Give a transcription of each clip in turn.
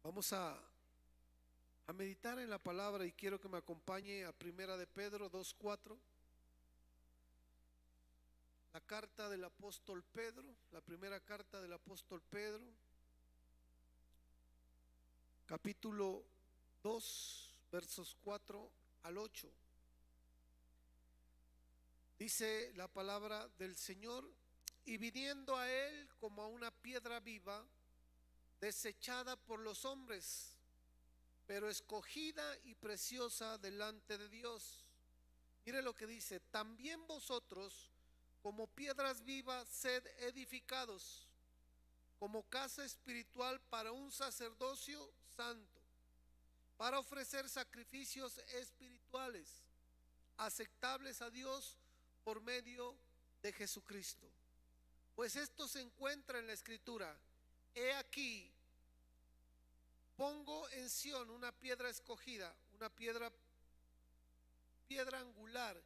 Vamos a meditar en la palabra y quiero que me acompañe a Primera de Pedro 2:4, la carta del apóstol Pedro, la primera carta del apóstol Pedro, capítulo 2, versos 4 al 8. Dice la palabra del Señor: y viniendo a él como a una piedra viva, desechada por los hombres, pero escogida y preciosa delante de Dios. Mire lo que dice: también vosotros, como piedras vivas, sed edificados como casa espiritual para un sacerdocio santo, para ofrecer sacrificios espirituales aceptables a Dios por medio de Jesucristo. Pues esto se encuentra en la Escritura: he aquí, pongo en Sión una piedra escogida, una piedra angular,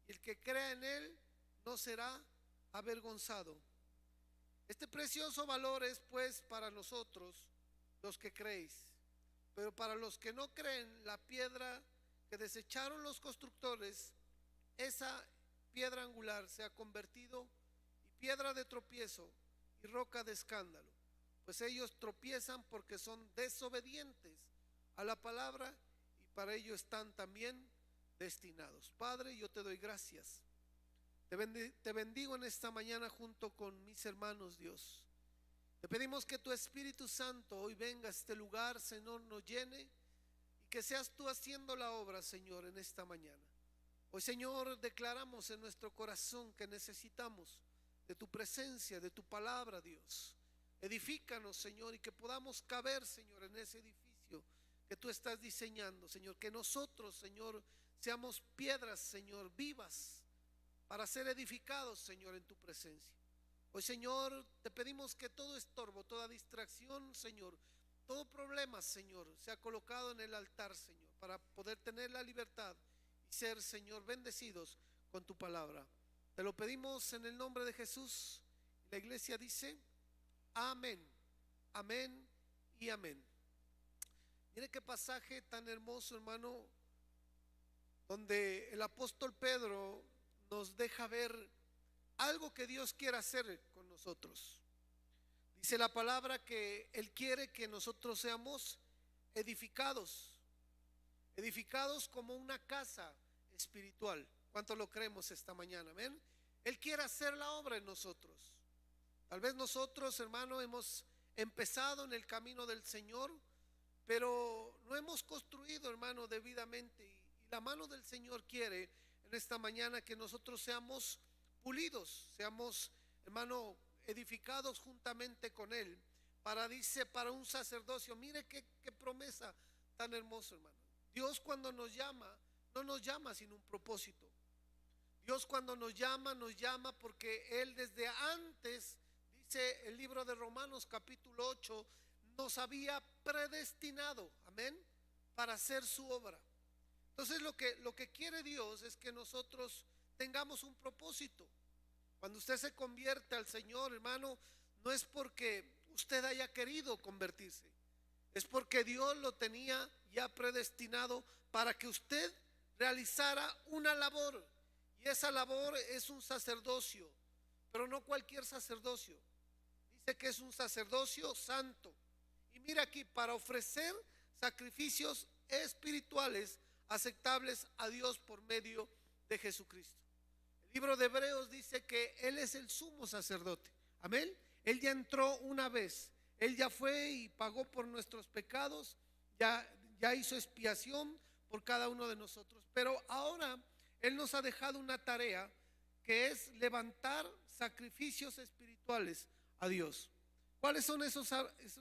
y el que crea en él no será avergonzado. Este precioso valor es pues para nosotros los que creéis, pero para los que no creen, la piedra que desecharon los constructores, esa piedra angular se ha convertido en piedra de tropiezo y roca de escándalo, pues ellos tropiezan porque son desobedientes a la palabra, y para ello están también destinados. Padre, yo te doy gracias, te bendigo en esta mañana junto con mis hermanos. Dios, te pedimos que tu Espíritu Santo hoy venga a este lugar, Señor, nos llene, y que seas tú haciendo la obra, Señor, en esta mañana. Hoy, Señor, declaramos en nuestro corazón que necesitamos de tu presencia, de tu palabra. Dios, edifícanos, Señor, y que podamos caber, Señor, en ese edificio que tú estás diseñando, Señor. Que nosotros, Señor, seamos piedras, Señor, vivas para ser edificados, Señor, en tu presencia. Hoy, Señor, te pedimos que todo estorbo, toda distracción, Señor, todo problema, Señor, sea colocado en el altar, Señor, para poder tener la libertad y ser, Señor, bendecidos con tu palabra. Te lo pedimos en el nombre de Jesús. La iglesia dice: amén, amén y amén. Mire qué pasaje tan hermoso, hermano, donde el apóstol Pedro nos deja ver algo que Dios quiere hacer con nosotros. Dice la palabra que Él quiere que nosotros seamos edificados, edificados como una casa espiritual. ¿Cuánto lo creemos esta mañana? Amén. Él quiere hacer la obra en nosotros. Tal vez nosotros, hermano, hemos empezado en el camino del Señor, pero no hemos construido, hermano, debidamente, y la mano del Señor quiere en esta mañana que nosotros seamos pulidos, seamos, hermano, edificados juntamente con Él, para, dice, para un sacerdocio. Mire qué promesa tan hermosa, hermano. Dios, cuando nos llama, no nos llama sin un propósito. Dios, cuando nos llama porque Él desde antes, dice el libro de Romanos capítulo 8, nos había predestinado, amén, para hacer su obra. Entonces lo que quiere Dios es que nosotros tengamos un propósito. Cuando usted se convierte al Señor, hermano, no es porque usted haya querido convertirse, es porque Dios lo tenía ya predestinado para que usted realizara una labor, y esa labor es un sacerdocio, pero no cualquier sacerdocio. Dice que es un sacerdocio santo. Y mira aquí: para ofrecer sacrificios espirituales aceptables a Dios por medio de Jesucristo. El libro de Hebreos dice que Él es el sumo sacerdote, amén. Él ya entró una vez, Él ya fue y pagó por nuestros pecados, ya hizo expiación por cada uno de nosotros. Pero ahora Él nos ha dejado una tarea, que es levantar sacrificios espirituales a Dios. ¿Cuáles son esos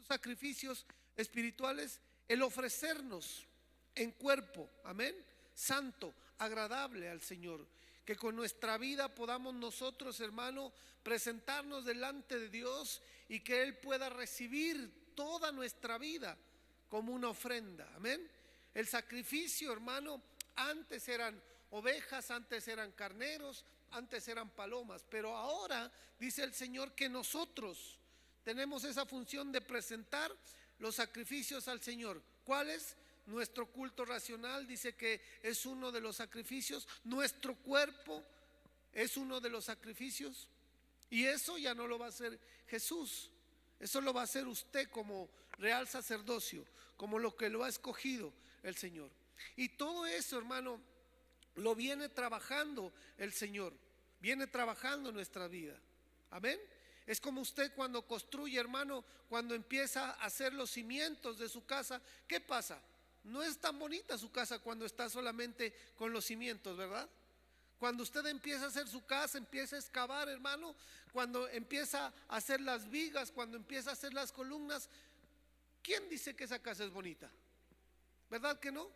sacrificios espirituales? El ofrecernos en cuerpo, amén, santo, agradable al Señor. Que con nuestra vida podamos nosotros, hermano, presentarnos delante de Dios, y que Él pueda recibir toda nuestra vida como una ofrenda, amén. El sacrificio, hermano, antes eran ovejas, antes eran carneros, antes eran palomas, pero ahora dice el Señor que nosotros tenemos esa función de presentar los sacrificios al Señor. ¿Cuáles? Nuestro culto racional dice que es uno de los sacrificios. Nuestro cuerpo es uno de los sacrificios. Y eso ya no lo va a hacer Jesús. Eso lo va a hacer usted como real sacerdocio, como lo que lo ha escogido el Señor. Y todo eso, hermano, lo viene trabajando el Señor. Viene trabajando en nuestra vida. Amén. Es como usted cuando construye, hermano, cuando empieza a hacer los cimientos de su casa. ¿Qué pasa? No es tan bonita su casa cuando está solamente con los cimientos, ¿verdad? Cuando usted empieza a hacer su casa, empieza a excavar, hermano, cuando empieza a hacer las vigas, cuando empieza a hacer las columnas, ¿quién dice que esa casa es bonita? ¿Verdad que no?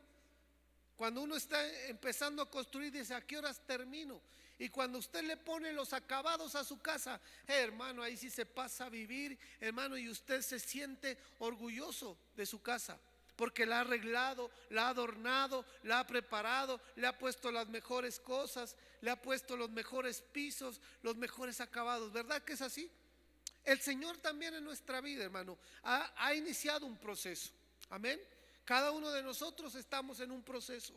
Cuando uno está empezando a construir, dice, ¿a qué horas termino? Y cuando usted le pone los acabados a su casa, hermano, ahí sí se pasa a vivir, hermano, y usted se siente orgulloso de su casa, porque la ha arreglado, la ha adornado, la ha preparado, le ha puesto las mejores cosas, le ha puesto los mejores pisos, los mejores acabados. ¿Verdad que es así? El Señor también en nuestra vida, hermano, ha iniciado un proceso. Amén. Cada uno de nosotros estamos en un proceso.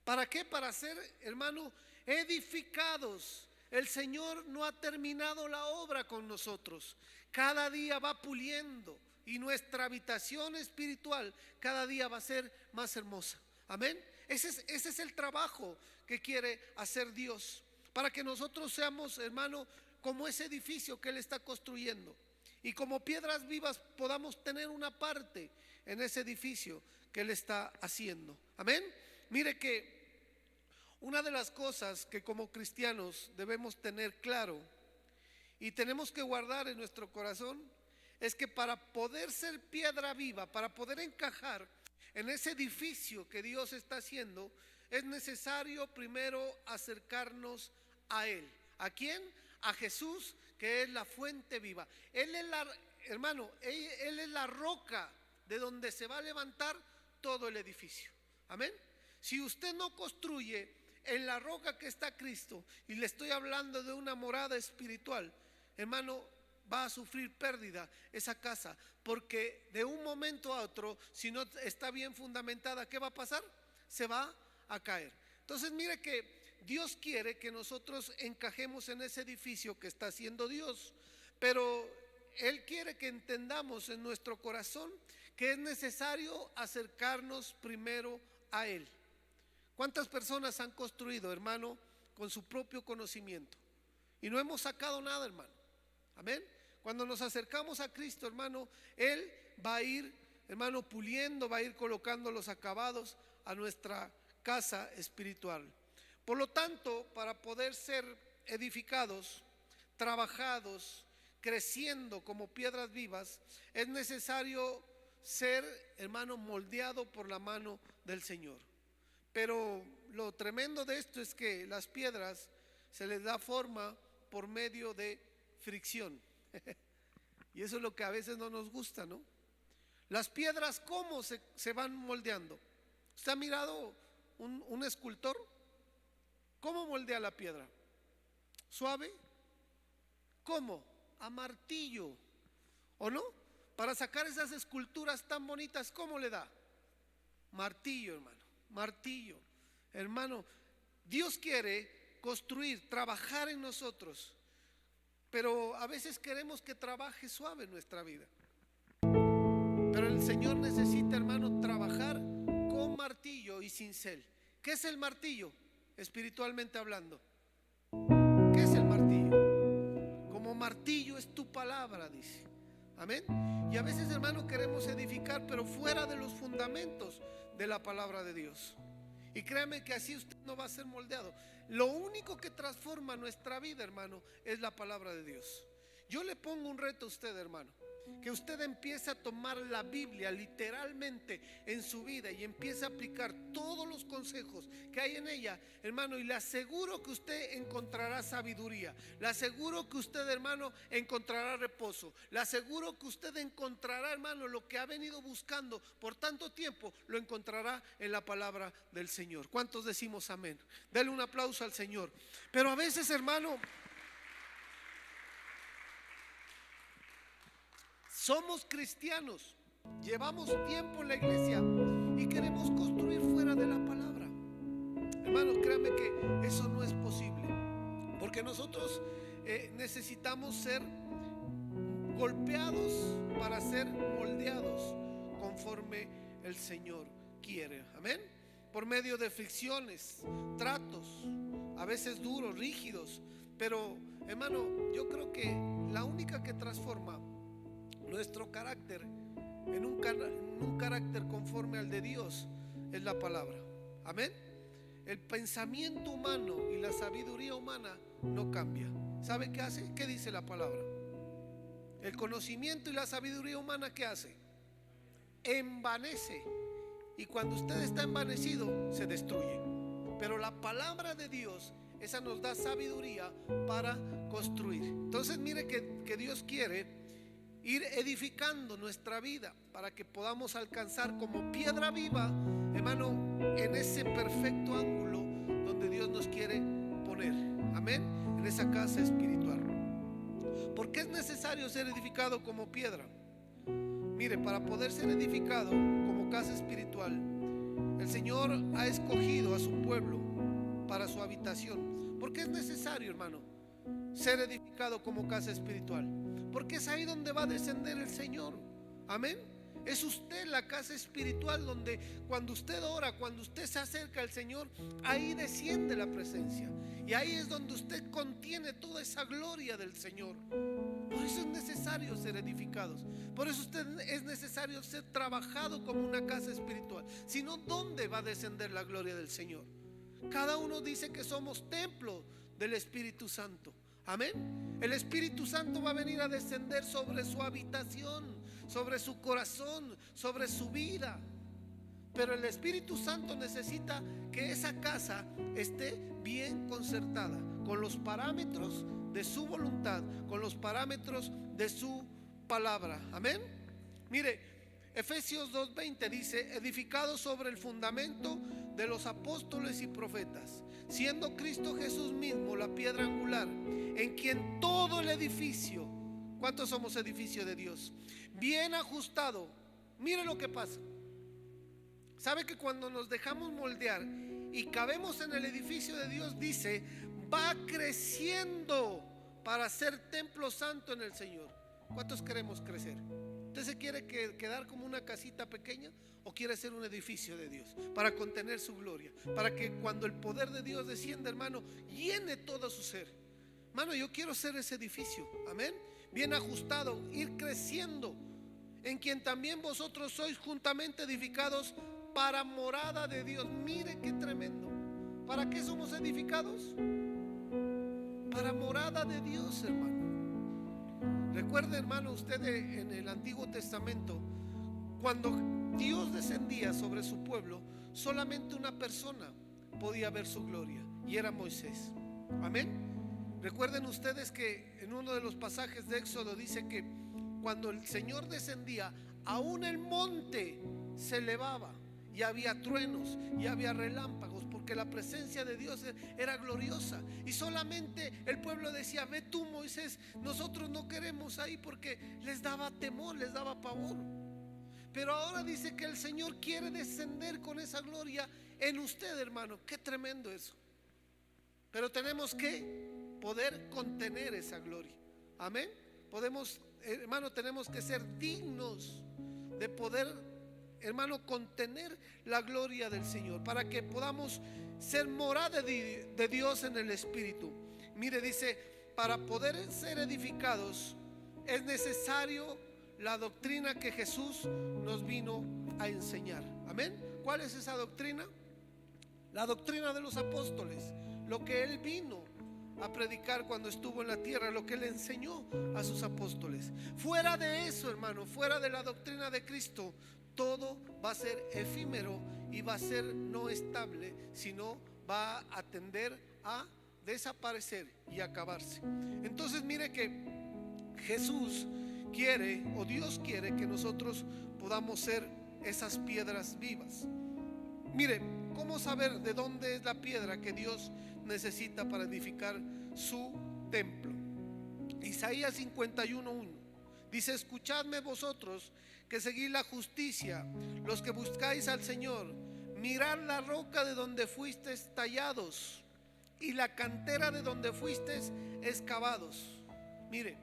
¿Para qué? Para ser, hermano, edificados. El Señor no ha terminado la obra con nosotros. Cada día va puliendo y nuestra habitación espiritual cada día va a ser más hermosa. Amén. Ese es el trabajo que quiere hacer Dios, para que nosotros seamos, hermano, como ese edificio que Él está construyendo, y como piedras vivas podamos tener una parte en ese edificio que Él está haciendo. Amén. Mire que una de las cosas que como cristianos debemos tener claro y tenemos que guardar en nuestro corazón es que para poder ser piedra viva, para poder encajar en ese edificio que Dios está haciendo, es necesario primero acercarnos a Él. ¿A quién? A Jesús, que es la fuente viva. Él es la, hermano, Él es la roca de donde se va a levantar todo el edificio. Amén. Si usted no construye en la roca que está Cristo, y le estoy hablando de una morada espiritual, hermano, va a sufrir pérdida esa casa, porque de un momento a otro, si no está bien fundamentada, ¿qué va a pasar? Se va a caer. Entonces mire que Dios quiere que nosotros encajemos en ese edificio que está haciendo Dios, pero Él quiere que entendamos en nuestro corazón que es necesario acercarnos primero a Él. ¿Cuántas personas han construido, hermano, con su propio conocimiento? Y no hemos sacado nada, hermano. Amén. Cuando nos acercamos a Cristo, hermano, Él va a ir, hermano, puliendo, va a ir colocando los acabados a nuestra casa espiritual. Por lo tanto, para poder ser edificados, trabajados, creciendo como piedras vivas, es necesario ser, hermano, moldeado por la mano del Señor. Pero lo tremendo de esto es que las piedras se les da forma por medio de fricción. Y eso es lo que a veces no nos gusta, ¿no? Las piedras, ¿cómo se van moldeando? ¿Usted ha mirado un escultor? ¿Cómo moldea la piedra? ¿Suave? ¿Cómo? A martillo, ¿o no? Para sacar esas esculturas tan bonitas, ¿cómo le da? Martillo, hermano, martillo. Hermano, Dios quiere construir, trabajar en nosotros, pero a veces queremos que trabaje suave en nuestra vida. Pero el Señor necesita, hermano, trabajar con martillo y cincel. ¿Qué es el martillo? Espiritualmente hablando, ¿qué es el martillo? Como martillo es tu palabra, dice. Amén. Y a veces, hermano, queremos edificar, pero fuera de los fundamentos de la palabra de Dios. Y créame que así usted no va a ser moldeado. Lo único que transforma nuestra vida, hermano, es la palabra de Dios. Yo le pongo un reto a usted, hermano, que usted empiece a tomar la Biblia literalmente en su vida y empiece a aplicar todos los consejos que hay en ella, hermano, y le aseguro que usted encontrará sabiduría, le aseguro que usted, hermano, encontrará reposo, le aseguro que usted encontrará, hermano, lo que ha venido buscando por tanto tiempo, lo encontrará en la palabra del Señor. ¿Cuántos decimos amén? Dale un aplauso al Señor. Pero a veces, hermano, somos cristianos, llevamos tiempo en la iglesia y queremos construir fuera de la palabra. Hermanos, créanme que eso no es posible, porque nosotros necesitamos ser golpeados para ser moldeados conforme el Señor quiere. Amén. Por medio de fricciones, tratos, a veces duros, rígidos. Pero, hermano, yo creo que la única que transforma nuestro carácter en un carácter conforme al de Dios es la palabra. Amén. El pensamiento humano y la sabiduría humana no cambia. ¿Sabe qué hace? ¿Qué dice la palabra? El conocimiento y la sabiduría humana, ¿qué hace? Envanece. Y cuando usted está envanecido, se destruye. Pero la palabra de Dios, esa nos da sabiduría para construir. Entonces mire que Dios quiere ir edificando nuestra vida para que podamos alcanzar como piedra viva, hermano, en ese perfecto ángulo donde Dios nos quiere poner. Amén. En esa casa espiritual. ¿Por qué es necesario ser edificado como piedra? Mire, para poder ser edificado como casa espiritual, el Señor ha escogido a su pueblo para su habitación. ¿Por qué es necesario, hermano, ser edificado como casa espiritual? Porque es ahí donde va a descender el Señor. Amén. Es usted la casa espiritual donde cuando usted ora, cuando usted se acerca al Señor, ahí desciende la presencia. Y ahí es donde usted contiene toda esa gloria del Señor. Por eso es necesario ser edificados. Por eso es necesario ser trabajado como una casa espiritual. Si no, ¿dónde va a descender la gloria del Señor? Cada uno dice que somos templo del Espíritu Santo. Amén. El Espíritu Santo va a venir a descender sobre su habitación, sobre su corazón, sobre su vida. Pero el Espíritu Santo necesita que esa casa esté bien concertada, con los parámetros de su voluntad, con los parámetros de su palabra. Amén. Mire, Efesios 2:20 dice: edificado sobre el fundamento de los apóstoles y profetas, siendo Cristo Jesús mismo la piedra angular, en quien todo el edificio, ¿cuántos somos edificio de Dios? Bien ajustado. Mire lo que pasa. ¿Sabe que cuando nos dejamos moldear y cabemos en el edificio de Dios, dice, va creciendo para ser templo santo en el Señor? ¿Cuántos queremos crecer? ¿Usted se quiere quedar como una casita pequeña o quiere ser un edificio de Dios para contener su gloria? Para que cuando el poder de Dios descienda, hermano, llene todo su ser. Hermano, yo quiero ser ese edificio. Amén. Bien ajustado, ir creciendo, en quien también vosotros sois juntamente edificados para morada de Dios. Mire qué tremendo. ¿Para qué somos edificados? Para morada de Dios, hermano. Recuerde, hermano, usted en el Antiguo Testamento, cuando Dios descendía sobre su pueblo, solamente una persona podía ver su gloria, y era Moisés. Amén. Recuerden ustedes que en uno de los pasajes de Éxodo dice que cuando el Señor descendía, aún el monte se elevaba y había truenos y había relámpagos, porque la presencia de Dios era gloriosa. Y solamente el pueblo decía: ve tú, Moisés, nosotros no queremos ahí, porque les daba temor, les daba pavor. Pero ahora dice que el Señor quiere descender con esa gloria en usted, hermano. Qué tremendo eso. Pero tenemos que poder contener esa gloria. Amén. Hermano, tenemos que ser dignos de poder, hermano, contener la gloria del Señor, para que podamos ser morada de Dios en el Espíritu. Mire, dice, para poder ser edificados es necesario la doctrina que Jesús nos vino a enseñar. Amén. ¿Cuál es esa doctrina? La doctrina de los apóstoles, lo que Él vino a predicar cuando estuvo en la tierra, lo que Él enseñó a sus apóstoles. Fuera de eso, hermano, fuera de la doctrina de Cristo, todo va a ser efímero y va a ser no estable, sino va a tender a desaparecer y acabarse. Entonces mire que Jesús quiere, o Dios quiere, que nosotros podamos ser esas piedras vivas. Mire, ¿cómo saber de dónde es la piedra que Dios necesita para edificar su templo? Isaías 51:1 dice: escuchadme vosotros que seguís la justicia, los que buscáis al Señor, mirad la roca de donde fuisteis tallados y la cantera de donde fuisteis excavados. Mire,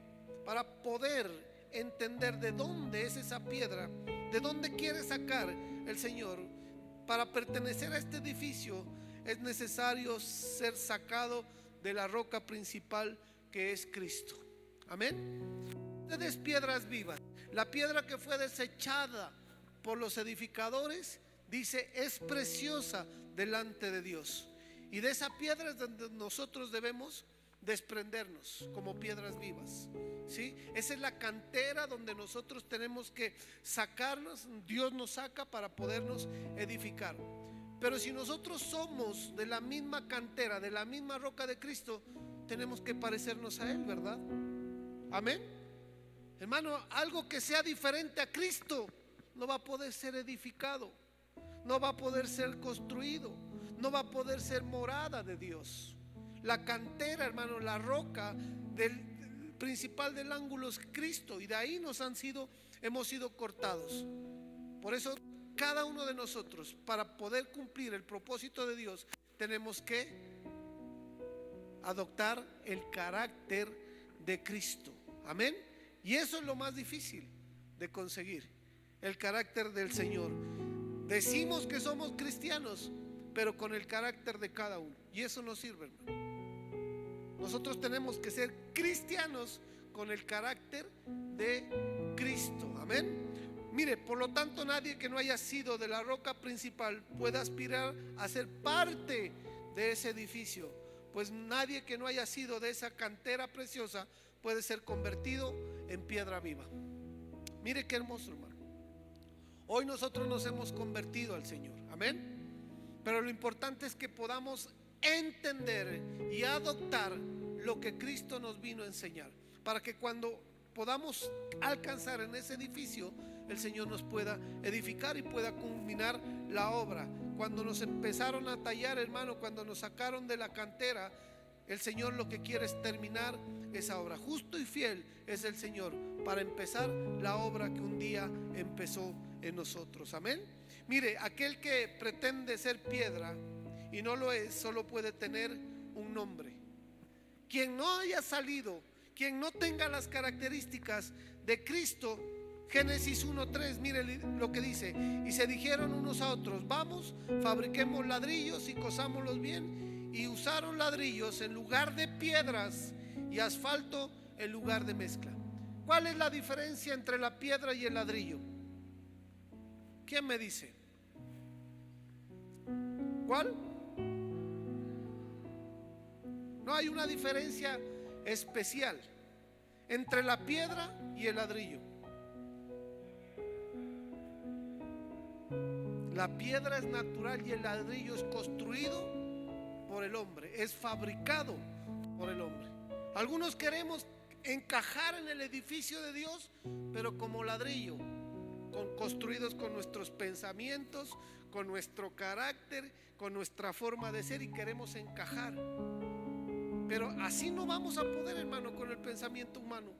para poder entender de dónde es esa piedra, de dónde quiere sacar el Señor, para pertenecer a este edificio es necesario ser sacado de la roca principal, que es Cristo. Amén. Ustedes piedras vivas. La piedra que fue desechada por los edificadores, dice, es preciosa delante de Dios. Y de esa piedra es donde nosotros debemos desprendernos como piedras vivas, ¿sí? Esa es la cantera donde nosotros tenemos que sacarnos. Dios nos saca para podernos edificar. Pero si nosotros somos de la misma cantera, de la misma roca de Cristo, tenemos que parecernos a Él, ¿verdad? Amén. Hermano, algo que sea diferente a Cristo no va a poder ser edificado, no va a poder ser construido, no va a poder ser morada de Dios. La cantera, hermano, la roca principal del ángulo es Cristo, y de ahí hemos sido cortados. Por eso cada uno de nosotros, para poder cumplir el propósito de Dios, tenemos que adoptar el carácter de Cristo. Amén. Y eso es lo más difícil de conseguir, el carácter del Señor. Decimos que somos cristianos, pero con el carácter de cada uno, y eso no sirve, hermano. Nosotros tenemos que ser cristianos con el carácter de Cristo. Amén. Mire, por lo tanto, nadie que no haya sido de la roca principal puede aspirar a ser parte de ese edificio, pues nadie que no haya sido de esa cantera preciosa puede ser convertido en piedra viva. Mire qué hermoso, hermano. Hoy nosotros nos hemos convertido al Señor. Amén. Pero lo importante es que podamos entender y adoptar lo que Cristo nos vino a enseñar, para que cuando podamos alcanzar en ese edificio, el Señor nos pueda edificar y pueda culminar la obra. Cuando nos empezaron a tallar, hermano, cuando nos sacaron de la cantera, el Señor lo que quiere es terminar esa obra. Justo y fiel es el Señor para empezar la obra que un día empezó en nosotros. Amén. Mire, aquel que pretende ser piedra y no lo es, solo puede tener un nombre. Quien no haya salido, quien no tenga las características de Cristo, Génesis 1:3, mire lo que dice: y se dijeron unos a otros, vamos, fabriquemos ladrillos y cosámoslos bien. Y usaron ladrillos en lugar de piedras y asfalto en lugar de mezcla. ¿Cuál es la diferencia entre la piedra y el ladrillo? ¿Quién me dice? ¿Cuál? No hay una diferencia especial entre la piedra y el ladrillo. La piedra es natural y el ladrillo es construido por el hombre, es fabricado por el hombre. Algunos queremos encajar en el edificio de Dios, pero como ladrillo, construidos con nuestros pensamientos, con nuestro carácter, con nuestra forma de ser, y queremos encajar. Pero así no vamos a poder, hermano, con el pensamiento humano.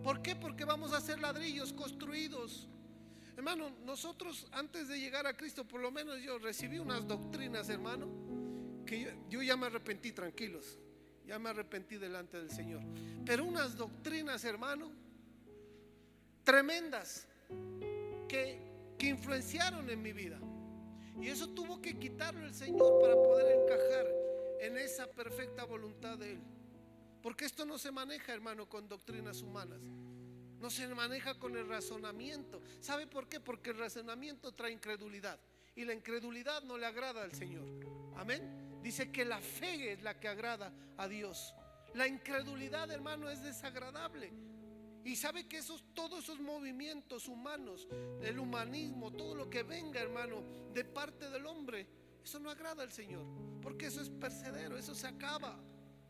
¿Por qué? Porque vamos a ser ladrillos construidos. Hermano, nosotros antes de llegar a Cristo, por lo menos yo recibí unas doctrinas, hermano, que yo ya me arrepentí, tranquilos, ya me arrepentí delante del Señor. Pero unas doctrinas, hermano, tremendas, que influenciaron en mi vida. Y eso tuvo que quitarlo el Señor para poder encajar en esa perfecta voluntad de Él. Porque esto no se maneja, hermano, con doctrinas humanas. No se maneja con el razonamiento. ¿Sabe por qué? Porque el razonamiento trae incredulidad, y la incredulidad no le agrada al Señor. Amén. Dice que la fe es la que agrada a Dios. La incredulidad, hermano, es desagradable. Y sabe que todos esos movimientos humanos, el humanismo, todo lo que venga, hermano, de parte del hombre, eso no agrada al Señor, porque eso es perecedero, eso se acaba.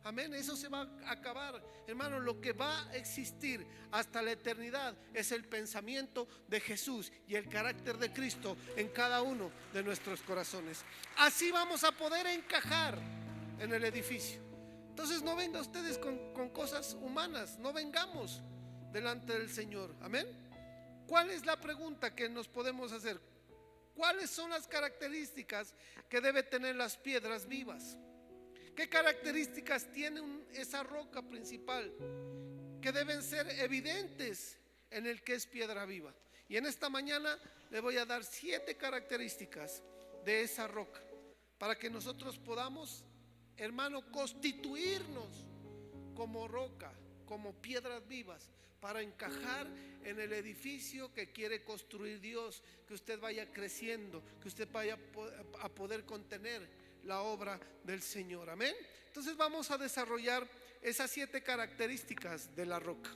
Amén, eso se va a acabar. Hermano, lo que va a existir hasta la eternidad es el pensamiento de Jesús y el carácter de Cristo en cada uno de nuestros corazones. Así vamos a poder encajar en el edificio. Entonces no vengan ustedes con cosas humanas, no vengamos delante del Señor. Amén. ¿Cuál es la pregunta que nos podemos hacer? ¿Cuáles son las características que deben tener las piedras vivas? ¿Qué características tiene esa roca principal que deben ser evidentes en el que es piedra viva? Y en esta mañana le voy a dar 7 características de esa roca para que nosotros podamos, hermano, constituirnos como roca, como piedras vivas, para encajar en el edificio que quiere construir Dios, que usted vaya creciendo, que usted vaya a poder contener la obra del Señor. Amén. Entonces vamos a desarrollar esas 7 características de la roca.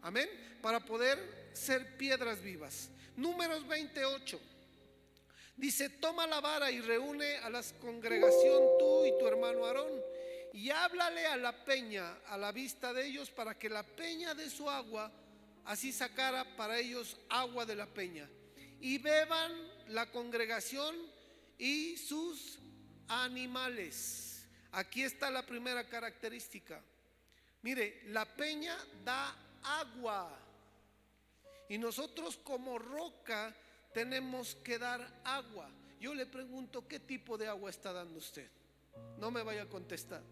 Amén. Para poder ser piedras vivas. Números 28 dice: toma la vara y reúne a la congregación, tú y tu hermano Aarón, y háblale a la peña a la vista de ellos, para que la peña de su agua así sacara para ellos agua de la peña, y beban la congregación y sus animales. Aquí está la primera característica. Mire, la peña da agua, y nosotros como roca tenemos que dar agua. Yo le pregunto, ¿qué tipo de agua está dando usted? No me vaya a contestar.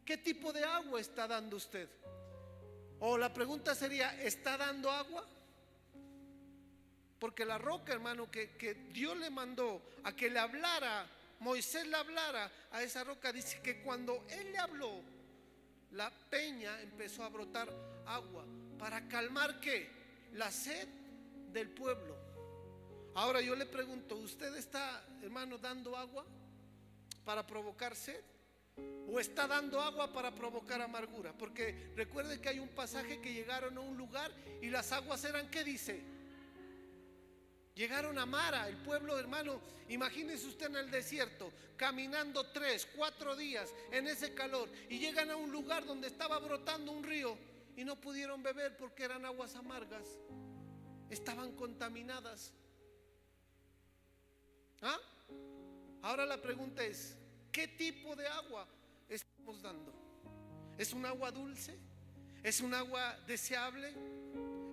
¿Qué tipo de agua está dando usted? O la pregunta sería, ¿está dando agua? Porque la roca, hermano, que Dios le mandó a que le hablara, Moisés le hablara a esa roca, dice que cuando él le habló, la peña empezó a brotar agua. ¿Para calmar qué? La sed del pueblo. Ahora yo le pregunto, ¿usted está, hermano, dando agua para provocar sed? ¿O está dando agua para provocar amargura? Porque recuerde que hay un pasaje que llegaron a un lugar y las aguas eran, ¿qué dice? Llegaron a Mara, el pueblo, hermano. Imagínese usted en el desierto, caminando 3, 4 días en ese calor, y llegan a un lugar donde estaba brotando un río y no pudieron beber porque eran aguas amargas, estaban contaminadas. ¿Ah? Ahora la pregunta es, ¿qué tipo de agua estamos dando? ¿Es un agua dulce? ¿Es un agua deseable?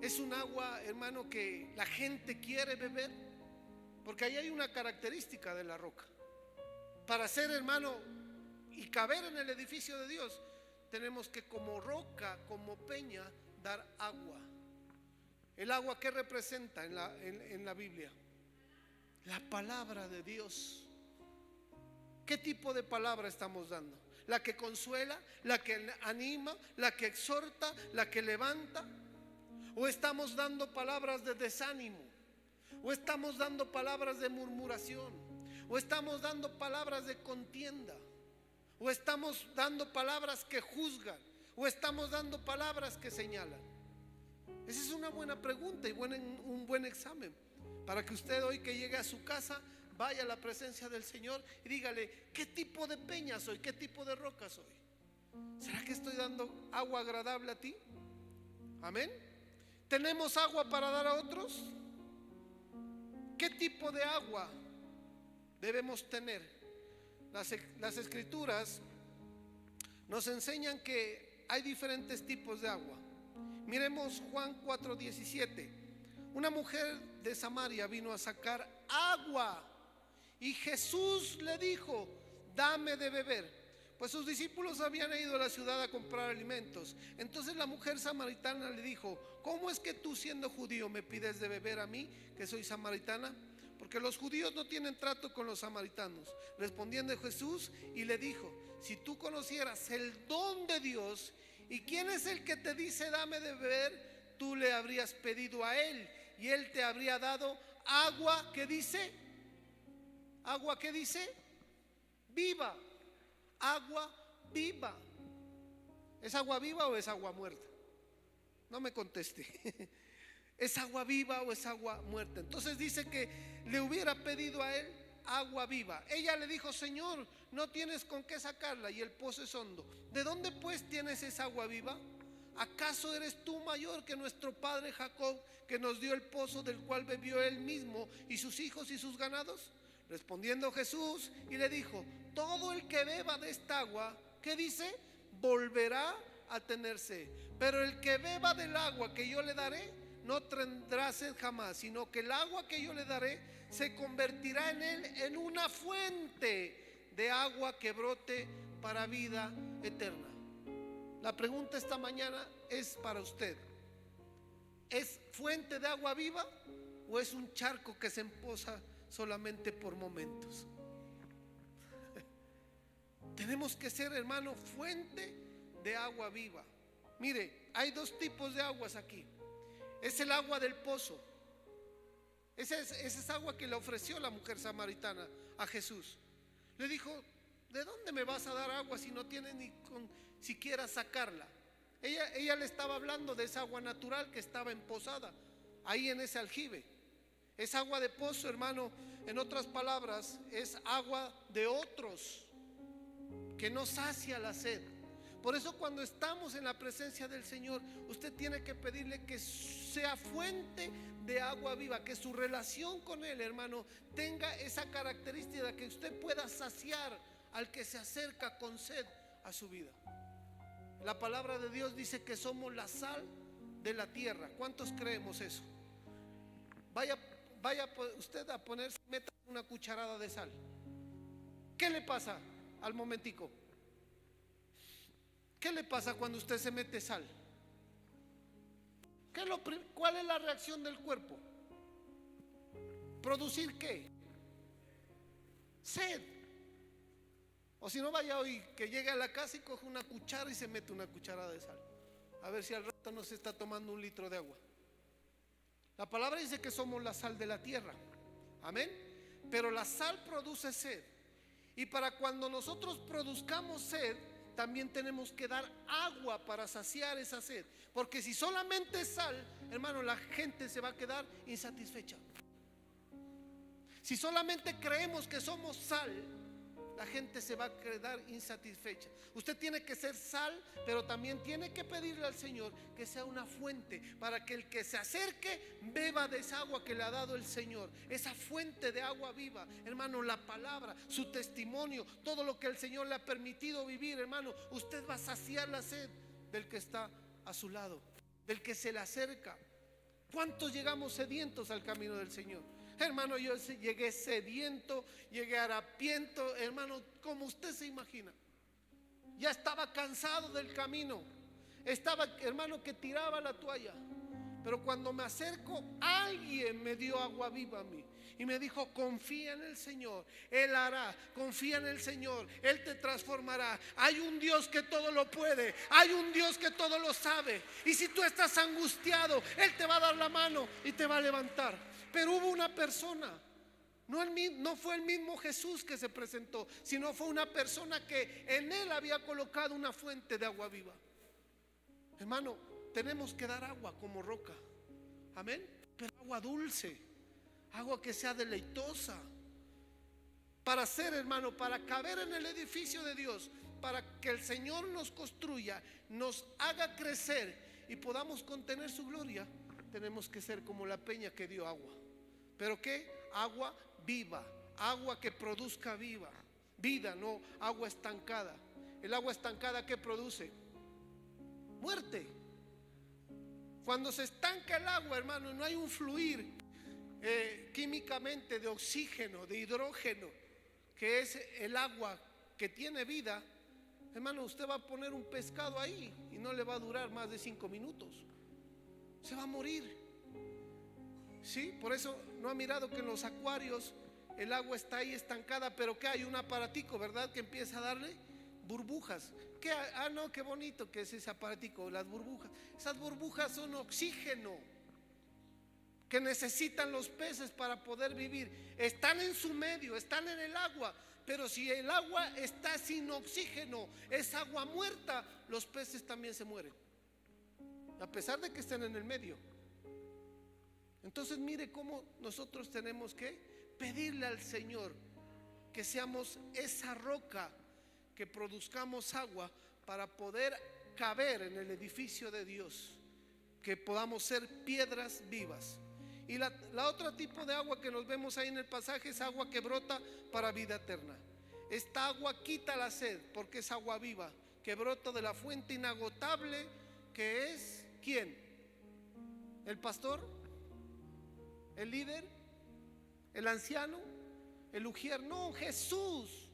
¿Es un agua, hermano, que la gente quiere beber? Porque ahí hay una característica de la roca. Para ser, hermano, y caber en el edificio de Dios, tenemos que como roca, como peña, dar agua. ¿El agua qué representa en la Biblia? La palabra de Dios. ¿Qué tipo de palabra estamos dando? ¿La que consuela? ¿La que anima? ¿La que exhorta? ¿La que levanta? ¿O estamos dando palabras de desánimo? ¿O estamos dando palabras de murmuración? ¿O estamos dando palabras de contienda? ¿O estamos dando palabras que juzgan? ¿O estamos dando palabras que señalan? Esa es una buena pregunta y un buen examen para que usted, hoy que llegue a su casa, vaya a la presencia del Señor y dígale, ¿qué tipo de peña soy? ¿Qué tipo de roca soy? ¿Será que estoy dando agua agradable a ti? Amén. ¿Tenemos agua para dar a otros? ¿Qué tipo de agua debemos tener? Las escrituras nos enseñan que hay diferentes tipos de agua. Miremos Juan 4:17. Una mujer de Samaria vino a sacar agua y Jesús le dijo, dame de beber. Pues sus discípulos habían ido a la ciudad a comprar alimentos. Entonces la mujer samaritana le dijo, ¿cómo es que tú, siendo judío, me pides de beber a mí, que soy samaritana? Porque los judíos no tienen trato con los samaritanos. Respondiendo Jesús y le dijo, si tú conocieras el don de Dios y quién es el que te dice dame de beber, tú le habrías pedido a él y él te habría dado agua. ¿Qué dice? Agua, ¿qué dice? Viva. Agua viva. ¿Es agua viva o es agua muerta? No me conteste. ¿Es agua viva o es agua muerta? Entonces dice que le hubiera pedido a él agua viva. Ella le dijo, Señor, no tienes con qué sacarla y el pozo es hondo. ¿De dónde pues tienes esa agua viva? ¿Acaso eres tú mayor que nuestro padre Jacob, que nos dio el pozo del cual bebió él mismo y sus hijos y sus ganados? Respondiendo Jesús y le dijo, todo el que beba de esta agua, ¿qué dice? Volverá a tener sed. Pero el que beba del agua que yo le daré, no tendrá sed jamás, sino que el agua que yo le daré se convertirá en él en una fuente de agua que brote para vida eterna. La pregunta esta mañana es para usted: ¿es fuente de agua viva o es un charco que se empoza solamente por momentos? Tenemos que ser, hermano, fuente de agua viva. Mire, hay dos tipos de aguas aquí. Es el agua del pozo. Esa es agua que le ofreció la mujer samaritana a Jesús. Le dijo: ¿de dónde me vas a dar agua si no tienes ni con siquiera sacarla? Ella le estaba hablando de esa agua natural que estaba empozada ahí en ese aljibe. Es agua de pozo, hermano. En otras palabras, es agua de otros, que no sacia la sed. Por eso cuando estamos en la presencia del Señor, usted tiene que pedirle que sea fuente de agua viva, que su relación con Él, hermano, tenga esa característica de que usted pueda saciar al que se acerca con sed a su vida. La palabra de Dios dice que somos la sal de la tierra. ¿Cuántos creemos eso? Vaya usted a ponerse, meta una cucharada de sal. ¿Qué le pasa al momentico? ¿Qué le pasa cuando usted se mete sal? ¿Cuál es la reacción del cuerpo? ¿Producir qué? Sed. O si no, vaya hoy que llegue a la casa y coge una cuchara y se mete una cucharada de sal, a ver si al rato no se está tomando 1 litro de agua. La palabra dice que somos la sal de la tierra. Amén. Pero la sal produce sed. Y para cuando nosotros produzcamos sed, también tenemos que dar agua para saciar esa sed. Porque si solamente es sal, hermano, la gente se va a quedar insatisfecha. Si solamente creemos que somos sal, la gente se va a quedar insatisfecha. Usted tiene que ser sal, pero también tiene que pedirle al Señor que sea una fuente para que el que se acerque beba de esa agua que le ha dado el Señor, esa fuente de agua viva. Hermano, la palabra, su testimonio, todo lo que el Señor le ha permitido vivir, hermano, usted va a saciar la sed del que está a su lado, del que se le acerca. ¿Cuántos llegamos sedientos al camino del Señor? Hermano, yo llegué sediento, llegué harapiento, hermano, como usted se imagina. Ya estaba cansado del camino. Estaba, hermano, que tiraba la toalla. Pero cuando me acerco, alguien me dio agua viva a mí y me dijo: confía en el Señor, Él hará. Confía en el Señor, Él te transformará. Hay un Dios que todo lo puede, hay un Dios que todo lo sabe. Y si tú estás angustiado, Él te va a dar la mano y te va a levantar. Pero hubo una persona, no fue el mismo Jesús que se presentó, sino fue una persona que en Él había colocado una fuente de agua viva. Hermano, tenemos que dar agua como roca. Amén. Pero agua dulce, agua que sea deleitosa, para ser, hermano, para caber en el edificio de Dios, para que el Señor nos construya, nos haga crecer y podamos contener su gloria. Tenemos que ser como la peña que dio agua. ¿Pero qué? Agua viva, agua que produzca vida, no agua estancada. El agua estancada, ¿qué produce? Muerte. Cuando se estanca el agua, hermano, no hay un fluir químicamente de oxígeno, de hidrógeno, que es el agua que tiene vida. Hermano, usted va a poner un pescado ahí y no le va a durar más de 5 minutos. Se va a morir. Sí, por eso no ha mirado que en los acuarios el agua está ahí estancada, pero que hay un aparatico, ¿verdad?, que empieza a darle burbujas. No, qué bonito que es ese aparatico, las burbujas. Esas burbujas son oxígeno que necesitan los peces para poder vivir. Están en su medio, están en el agua, pero si el agua está sin oxígeno, es agua muerta, los peces también se mueren, a pesar de que estén en el medio. Entonces mire cómo nosotros tenemos que pedirle al Señor que seamos esa roca, que produzcamos agua para poder caber en el edificio de Dios, que podamos ser piedras vivas. Y la otra tipo de agua que nos vemos ahí en el pasaje es agua que brota para vida eterna. Esta agua quita la sed porque es agua viva que brota de la fuente inagotable, que es ¿quién? ¿El pastor? ¿El líder? ¿El anciano? ¿El ujier? No, Jesús.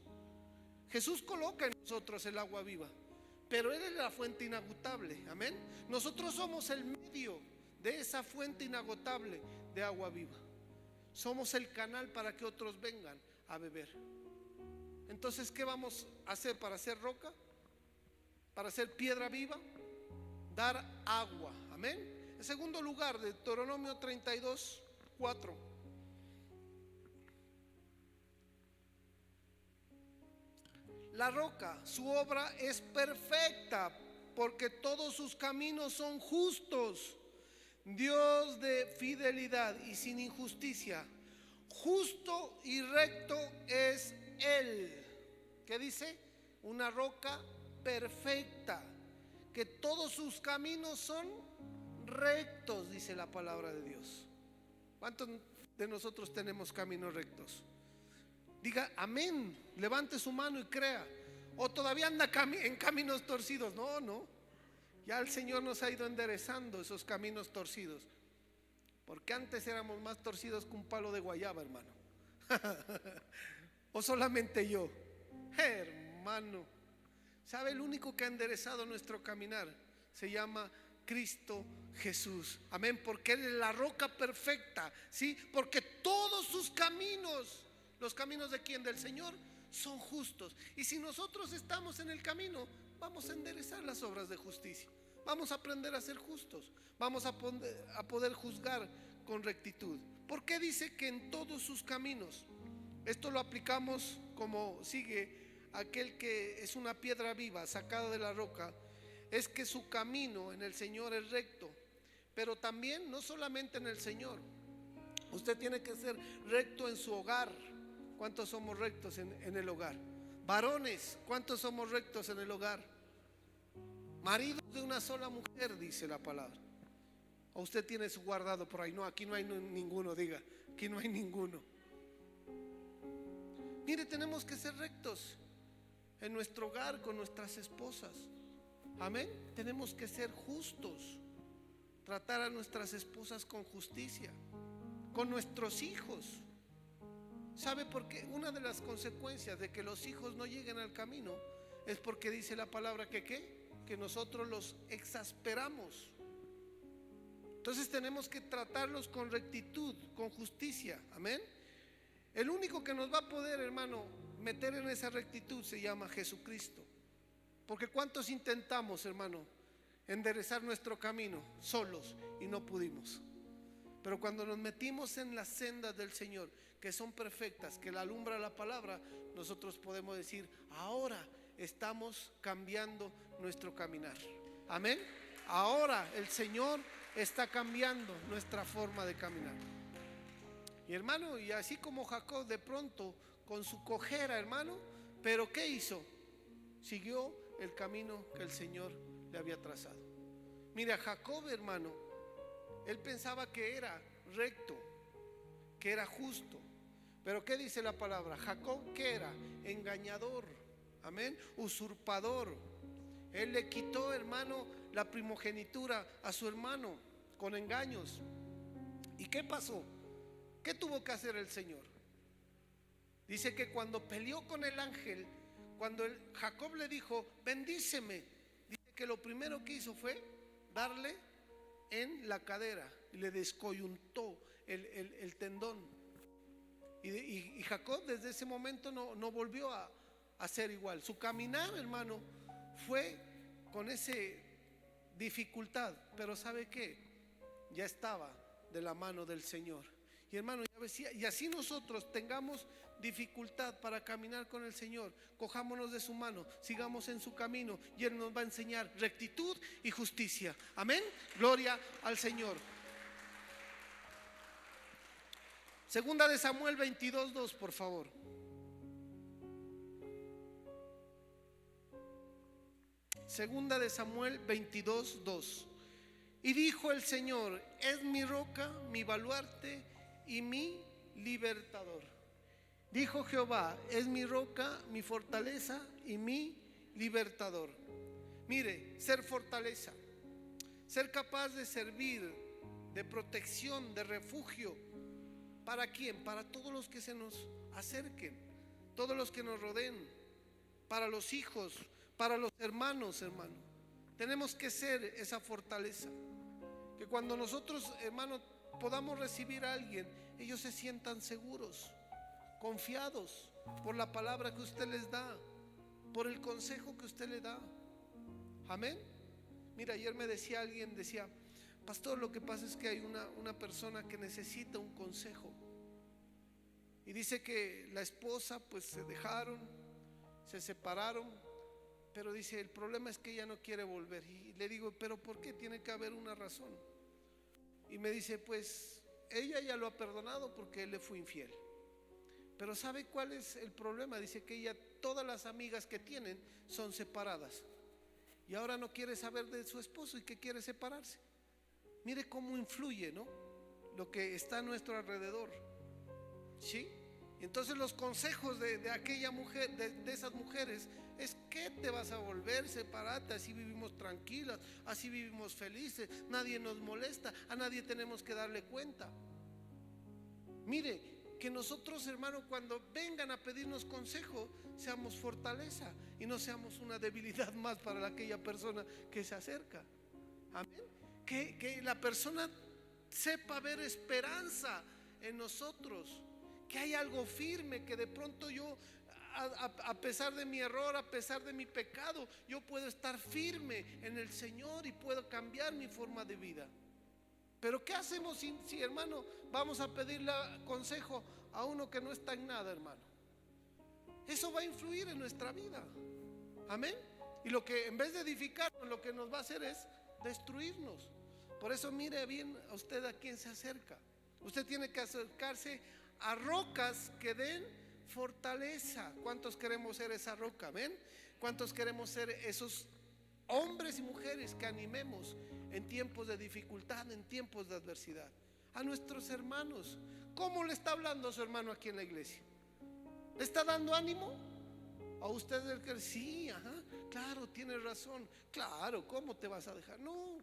Jesús coloca en nosotros el agua viva, pero Él es la fuente inagotable. Amén. Nosotros somos el medio de esa fuente inagotable de agua viva. Somos el canal para que otros vengan a beber. Entonces, ¿qué vamos a hacer para hacer roca? Para hacer piedra viva, dar agua. Amén. En segundo lugar, Deuteronomio 32, 4. La roca, su obra es perfecta, porque todos sus caminos son justos. Dios de fidelidad y sin injusticia, justo y recto es Él. ¿Qué dice? Una roca perfecta, que todos sus caminos son rectos, dice la palabra de Dios. ¿Cuántos de nosotros tenemos caminos rectos? Diga amén, levante su mano y crea. O todavía anda en caminos torcidos. No, ya el Señor nos ha ido enderezando esos caminos torcidos, porque antes éramos más torcidos que un palo de guayaba, hermano. O solamente yo. Hermano, ¿sabe? El único que ha enderezado nuestro caminar se llama Cristo Jesús. Amén, porque Él es la roca perfecta, ¿sí? Porque todos sus caminos, los caminos de quién, del Señor, son justos. Y si nosotros estamos en el camino, vamos a enderezar las obras de justicia. Vamos a aprender a ser justos. Vamos a poder juzgar con rectitud. ¿Por qué dice que en todos sus caminos? Esto lo aplicamos como sigue: aquel que es una piedra viva sacada de la roca, es que su camino en el Señor es recto. Pero también no solamente en el Señor, usted tiene que ser recto en su hogar. ¿Cuántos somos rectos en el hogar? Varones, ¿cuántos somos rectos en el hogar? Maridos de una sola mujer, dice la palabra. ¿O usted tiene su guardado por ahí? No, aquí no hay ninguno, diga, aquí no hay ninguno. Mire, tenemos que ser rectos en nuestro hogar con nuestras esposas. Amén. Tenemos que ser justos, tratar a nuestras esposas con justicia, con nuestros hijos. ¿Sabe por qué? Una de las consecuencias de que los hijos no lleguen al camino es porque dice la palabra que ¿qué? Que nosotros los exasperamos. Entonces tenemos que tratarlos con rectitud, con justicia. Amén. El único que nos va a poder, hermano, meter en esa rectitud se llama Jesucristo. Porque ¿cuántos intentamos, hermano, enderezar nuestro camino solos y no pudimos? Pero cuando nos metimos en las sendas del Señor, que son perfectas, que la alumbra la palabra, nosotros podemos decir: ahora estamos cambiando nuestro caminar. Amén. Ahora el Señor está cambiando nuestra forma de caminar. Y hermano, y así como Jacob de pronto con su cojera, hermano, pero ¿qué hizo? Siguió el camino que el Señor le había trazado. Mira, Jacob, hermano, él pensaba que era recto, que era justo. Pero ¿qué dice la palabra? Jacob, ¿qué era? Engañador, amén, usurpador. Él le quitó, hermano, la primogenitura a su hermano con engaños. ¿Y qué pasó? ¿Qué tuvo que hacer el Señor? Dice que cuando peleó con el ángel, cuando Jacob le dijo: bendíceme, dice que lo primero que hizo fue darle en la cadera y le descoyuntó el tendón. Y Jacob desde ese momento no volvió a ser igual. Su caminar, hermano, fue con esa dificultad, pero ¿sabe qué? Ya estaba de la mano del Señor. Y hermano, y así nosotros tengamos dificultad para caminar con el Señor, cojámonos de su mano, sigamos en su camino, y Él nos va a enseñar rectitud y justicia. Amén. Gloria al Señor. Segunda de Samuel 22:2, por favor. Segunda de Samuel 22:2. Y dijo el Señor: es mi roca, mi baluarte y mi libertador. Dijo Jehová: es mi roca, mi fortaleza y mi libertador. Mire, ser fortaleza, ser capaz de servir de protección, de refugio. ¿Para quién? Para todos los que se nos acerquen, todos los que nos rodeen, para los hijos, para los hermanos, hermano. Tenemos que ser esa fortaleza, que cuando nosotros, hermano, podamos recibir a alguien, ellos se sientan seguros, confiados por la palabra que usted les da, por el consejo que usted le da. Amén. Mira, ayer me decía alguien, decía: pastor, lo que pasa es que hay una persona que necesita un consejo. Y dice que la esposa pues se dejaron, se separaron, pero dice, el problema es que ella no quiere volver. Y le digo, pero ¿por qué? Tiene que haber una razón. Y me dice, pues ella ya lo ha perdonado porque él le fue infiel. Pero ¿sabe cuál es el problema? Dice que ella, todas las amigas que tienen son separadas, y ahora no quiere saber de su esposo y que quiere separarse. Mire cómo influye, ¿no?, lo que está a nuestro alrededor. ¿Sí? Y entonces los consejos de aquella mujer, de esas mujeres, es: ¿qué te vas a volver? Sepárate, así vivimos tranquilas, así vivimos felices, nadie nos molesta, a nadie tenemos que darle cuenta. Mire, que nosotros, hermano, cuando vengan a pedirnos consejo, seamos fortaleza y no seamos una debilidad más para aquella persona que se acerca. Amén. Que la persona sepa ver esperanza en nosotros, que hay algo firme, que de pronto yo, a pesar de mi error, a pesar de mi pecado, yo puedo estar firme en el Señor y puedo cambiar mi forma de vida. Pero ¿qué hacemos si, hermano, vamos a pedirle consejo a uno que no está en nada, hermano? Eso va a influir en nuestra vida. Amén. Y lo que, en vez de edificarnos, lo que nos va a hacer es destruirnos. Por eso mire bien a usted a quién se acerca. Usted tiene que acercarse a rocas que den fortaleza. ¿Cuántos queremos ser esa roca? ¿Amén? ¿Cuántos queremos ser esos hombres y mujeres que animemos en tiempos de dificultad, en tiempos de adversidad? A nuestros hermanos. ¿Cómo le está hablando a su hermano aquí en la iglesia? ¿Le está dando ánimo? ¿A usted el que sí, ajá, claro, tiene razón, claro, ¿cómo te vas a dejar? No.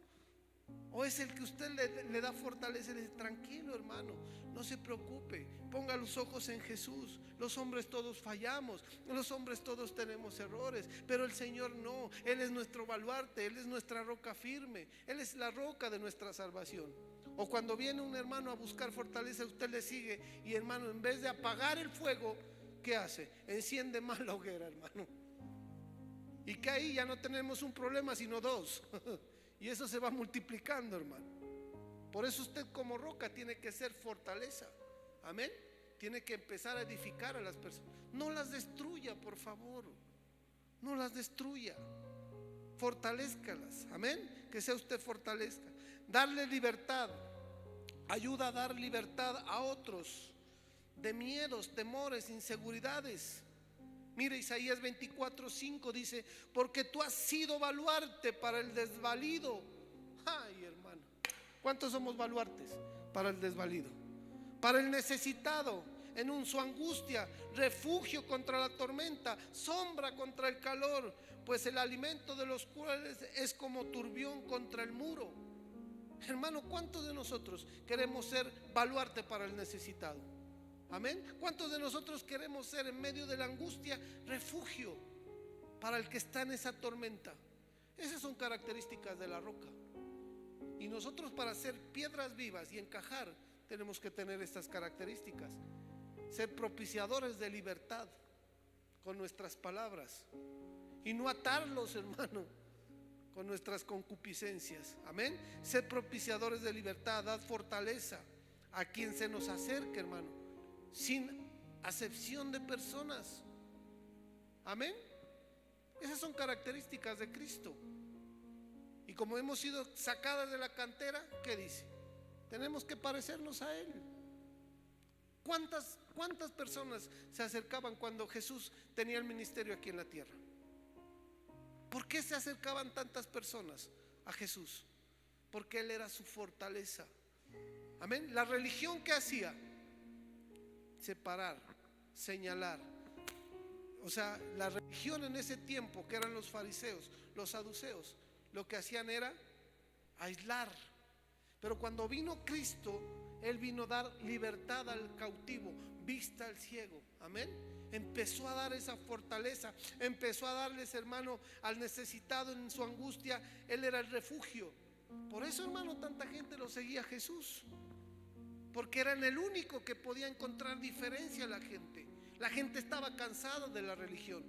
O es el que usted le da fortaleza, le dice: tranquilo, hermano, no se preocupe, ponga los ojos en Jesús. Los hombres todos fallamos, los hombres todos tenemos errores, pero el Señor no. Él es nuestro baluarte, Él es nuestra roca firme, Él es la roca de nuestra salvación. O cuando viene un hermano a buscar fortaleza, usted le sigue, y hermano, en vez de apagar el fuego, ¿qué hace? Enciende más la hoguera, hermano. Y que ahí ya no tenemos un problema, sino dos. Y eso se va multiplicando, hermano. Por eso usted como roca tiene que ser fortaleza. Amén. Tiene que empezar a edificar a las personas. No las destruya, por favor. No las destruya. Fortalézcalas. Amén. Que sea usted fortalezca. Darle libertad. Ayuda a dar libertad a otros de miedos, temores, inseguridades. Mire, Isaías 24:5 dice: porque tú has sido baluarte para el desvalido. Ay, hermano, ¿cuántos somos baluartes para el desvalido? Para el necesitado en su angustia, refugio contra la tormenta, sombra contra el calor, pues el alimento de los cuales es como turbión contra el muro. Hermano, ¿cuántos de nosotros queremos ser baluarte para el necesitado? Amén. ¿Cuántos de nosotros queremos ser en medio de la angustia refugio para el que está en esa tormenta? Esas son características de la roca. Y nosotros, para ser piedras vivas y encajar, tenemos que tener estas características. Ser propiciadores de libertad con nuestras palabras y no atarlos, hermano, con nuestras concupiscencias. Amén. Ser propiciadores de libertad, dar fortaleza a quien se nos acerque, hermano, sin acepción de personas. Amén. Esas son características de Cristo. Y como hemos sido sacadas de la cantera, ¿qué dice? Tenemos que parecernos a Él. ¿Cuántas personas se acercaban cuando Jesús tenía el ministerio aquí en la tierra? ¿Por qué se acercaban tantas personas a Jesús? Porque Él era su fortaleza. Amén. La religión, ¿qué hacía? Separar, señalar. O sea, la religión en ese tiempo, que eran los fariseos, los saduceos, lo que hacían era aislar. Pero cuando vino Cristo, Él vino a dar libertad al cautivo, vista al ciego. Amén. Empezó a dar esa fortaleza, empezó a darles, hermano, al necesitado en su angustia. Él era el refugio. Por eso, hermano, tanta gente lo seguía a Jesús, porque era el único que podía encontrar diferencia a la gente. La gente estaba cansada de la religión.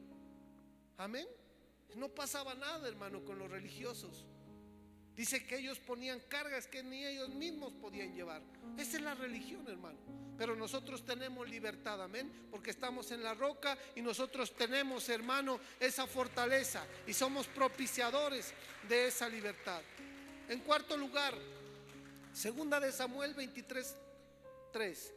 Amén. No pasaba nada, hermano, con los religiosos. Dice que ellos ponían cargas que ni ellos mismos podían llevar. Esa es la religión, hermano. Pero nosotros tenemos libertad, amén, porque estamos en la roca y nosotros tenemos, hermano, esa fortaleza y somos propiciadores de esa libertad. En cuarto lugar, segunda de Samuel 23:3.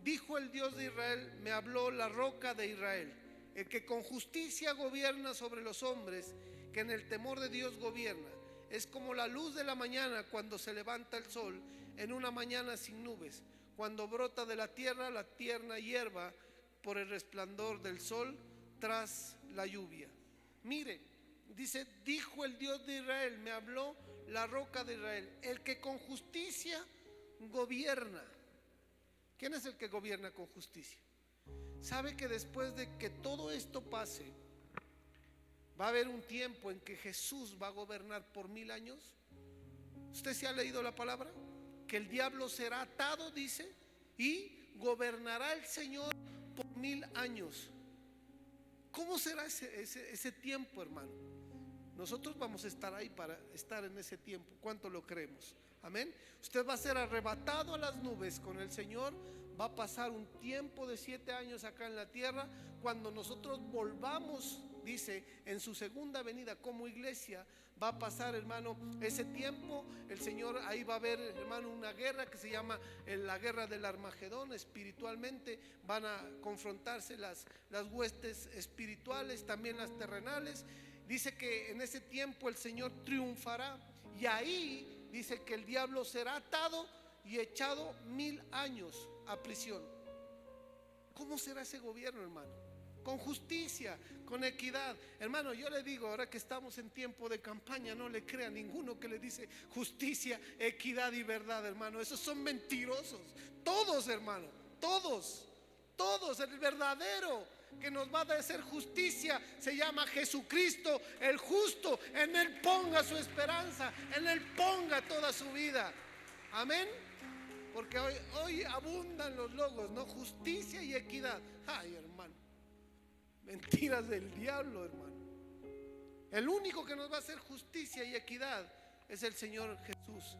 Dijo el Dios de Israel, me habló la roca de Israel, el que con justicia gobierna sobre los hombres, que en el temor de Dios gobierna. Es como la luz de la mañana cuando se levanta el sol en una mañana sin nubes, cuando brota de la tierna hierba por el resplandor del sol tras la lluvia. Mire, dice, dijo el Dios de Israel, me habló la roca de Israel, el que con justicia gobierna. ¿Quién es el que gobierna con justicia? ¿Sabe que después de que todo esto pase, va a haber un tiempo en que Jesús va a gobernar por 1000 años? ¿Usted se ha leído la palabra? Que el diablo será atado, dice, y gobernará el Señor por 1000 años. ¿Cómo será ese tiempo, hermano? Nosotros vamos a estar ahí para estar en ese tiempo. ¿Cuánto lo creemos? Amén. Usted va a ser arrebatado a las nubes con el Señor. Va a pasar un tiempo de 7 años acá en la tierra. Cuando nosotros volvamos, dice, en su segunda venida como iglesia, va a pasar, hermano, ese tiempo. El Señor, ahí va a haber, hermano, una guerra que se llama la guerra del Armagedón. Espiritualmente van a confrontarse las huestes espirituales, también las terrenales. Dice que en ese tiempo el Señor triunfará, y ahí dice que el diablo será atado y echado 1000 años a prisión. ¿Cómo será ese gobierno, hermano? Con justicia, con equidad. Hermano, yo le digo, ahora que estamos en tiempo de campaña, no le crea a ninguno que le dice justicia, equidad y verdad, hermano. Esos son mentirosos. Todos, hermano, todos. El verdadero que nos va a hacer justicia se llama Jesucristo, el justo. En Él ponga su esperanza, en Él ponga toda su vida. Amén. Porque hoy abundan los logos, ¿no? Justicia y equidad. Ay, hermano, mentiras del diablo, hermano. El único que nos va a hacer justicia y equidad es el Señor Jesús.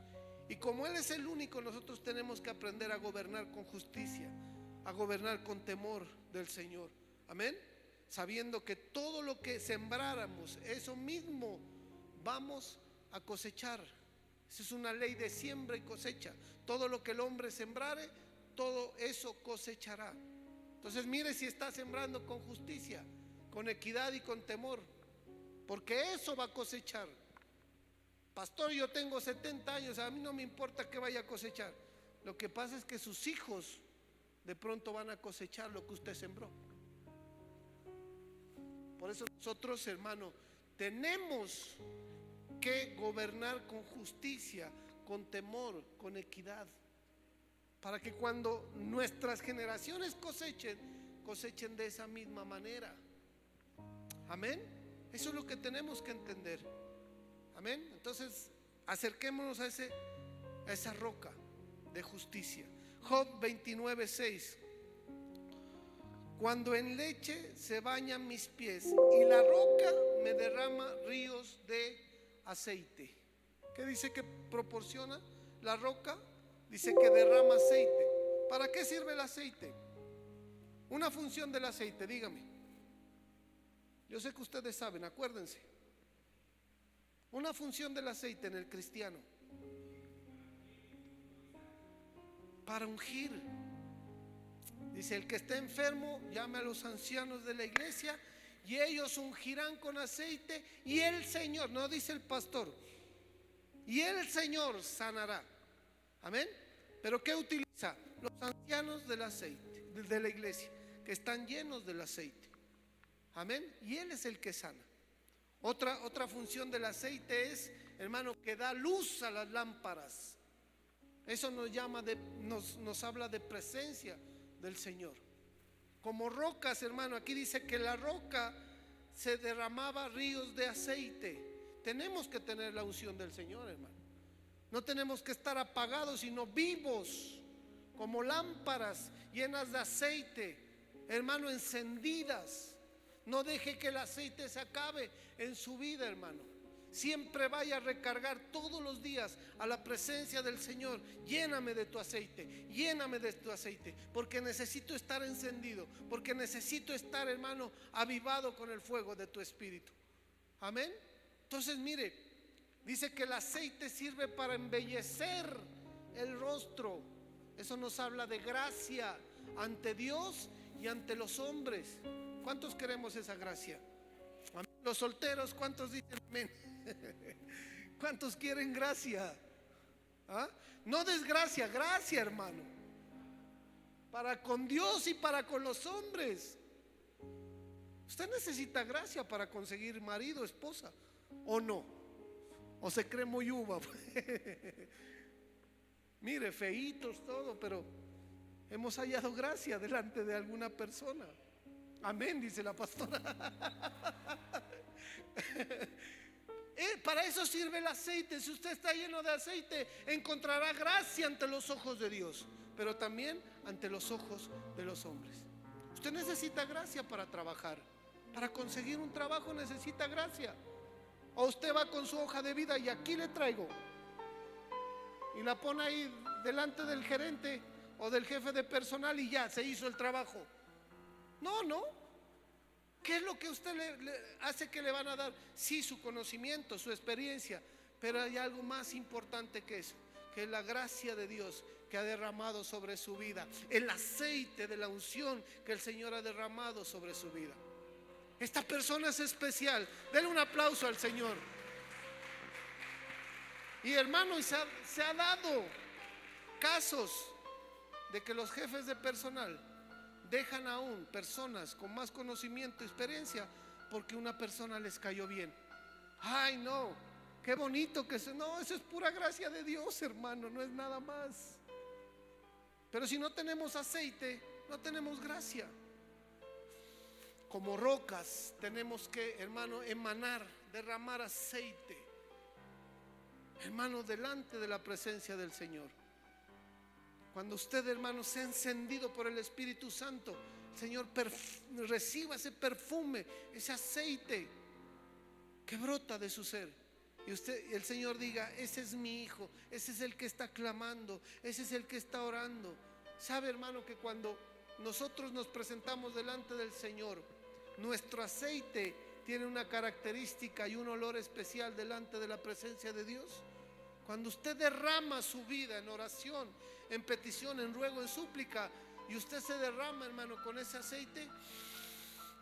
Y como Él es el único, nosotros tenemos que aprender a gobernar con justicia, a gobernar con temor del Señor. Amén. Sabiendo que todo lo que sembráramos, eso mismo vamos a cosechar. Esa es una ley de siembra y cosecha. Todo lo que el hombre sembrare, todo eso cosechará. Entonces mire si está sembrando con justicia, con equidad y con temor, porque eso va a cosechar. Pastor, yo tengo 70 años, a mí no me importa que vaya a cosechar. Lo que pasa es que sus hijos de pronto van a cosechar lo que usted sembró. Por eso nosotros, hermano, tenemos que gobernar con justicia, con temor, con equidad, para que cuando nuestras generaciones cosechen de esa misma manera. Amén. Eso es lo que tenemos que entender. Amén. Entonces, acerquémonos a esa roca de justicia. Job 29:6. Cuando en leche se bañan mis pies y la roca me derrama ríos de aceite. ¿Qué dice que proporciona la roca? Dice que derrama aceite. ¿Para qué sirve el aceite? Una función del aceite, dígame. Yo sé que ustedes saben, acuérdense. Una función del aceite en el cristiano: para ungir. Dice, el que esté enfermo llame a los ancianos de la iglesia y ellos ungirán con aceite, y el Señor, no dice el pastor, y el Señor sanará. Amén. Pero ¿qué utiliza? Los ancianos del aceite, de la iglesia, que están llenos del aceite. Amén. Y Él es el que sana. Otra función del aceite es, hermano, que da luz a las lámparas. Eso nos habla de presencia del Señor. Como rocas, hermano, aquí dice que la roca se derramaba ríos de aceite. Tenemos que tener la unción del Señor, hermano. No tenemos que estar apagados, sino vivos, como lámparas llenas de aceite, hermano, encendidas. No deje que el aceite se acabe en su vida, hermano. Siempre vaya a recargar todos los días a la presencia del Señor. Lléname de tu aceite, lléname de tu aceite, porque necesito estar encendido, porque necesito estar, hermano, avivado con el fuego de tu espíritu. Amén. Entonces mire, dice que el aceite sirve para embellecer el rostro. Eso nos habla de gracia ante Dios y ante los hombres. ¿Cuántos queremos esa gracia? Amén. Los solteros, ¿cuántos dicen amén? ¿Cuántos quieren gracia? ¿Ah? No desgracia, gracia, hermano. Para con Dios y para con los hombres. Usted necesita gracia para conseguir marido, esposa, ¿o no? ¿O se cree muy uva? Mire, feitos todo, pero hemos hallado gracia delante de alguna persona. Amén, dice la pastora. Para eso sirve el aceite. Si usted está lleno de aceite, encontrará gracia ante los ojos de Dios, pero también ante los ojos de los hombres. Usted necesita gracia para trabajar. Para conseguir un trabajo necesita gracia. O usted va con su hoja de vida y aquí le traigo, y la pone ahí delante del gerente o del jefe de personal y ya se hizo el trabajo. No. ¿Qué es lo que usted le hace que le van a dar? Sí, su conocimiento, su experiencia, pero hay algo más importante que eso, que es la gracia de Dios que ha derramado sobre su vida, el aceite de la unción que el Señor ha derramado sobre su vida. Esta persona es especial. Denle un aplauso al Señor. Y hermano, se ha dado casos de que los jefes de personal dejan aún personas con más conocimiento y experiencia porque una persona les cayó bien. Ay, no, qué bonito que no, eso es pura gracia de Dios, hermano, no es nada más. Pero si no tenemos aceite, no tenemos gracia. Como rocas tenemos que, hermano, emanar, derramar aceite, hermano, delante de la presencia del Señor. Cuando usted, hermano, sea encendido por el Espíritu Santo, el Señor reciba ese perfume, ese aceite que brota de su ser, y el Señor diga: ese es mi hijo, ese es el que está clamando, ese es el que está orando. Sabe, hermano, que cuando nosotros nos presentamos delante del Señor, nuestro aceite tiene una característica y un olor especial delante de la presencia de Dios. Cuando usted derrama su vida en oración, en petición, en ruego, en súplica, y usted se derrama, hermano, con ese aceite,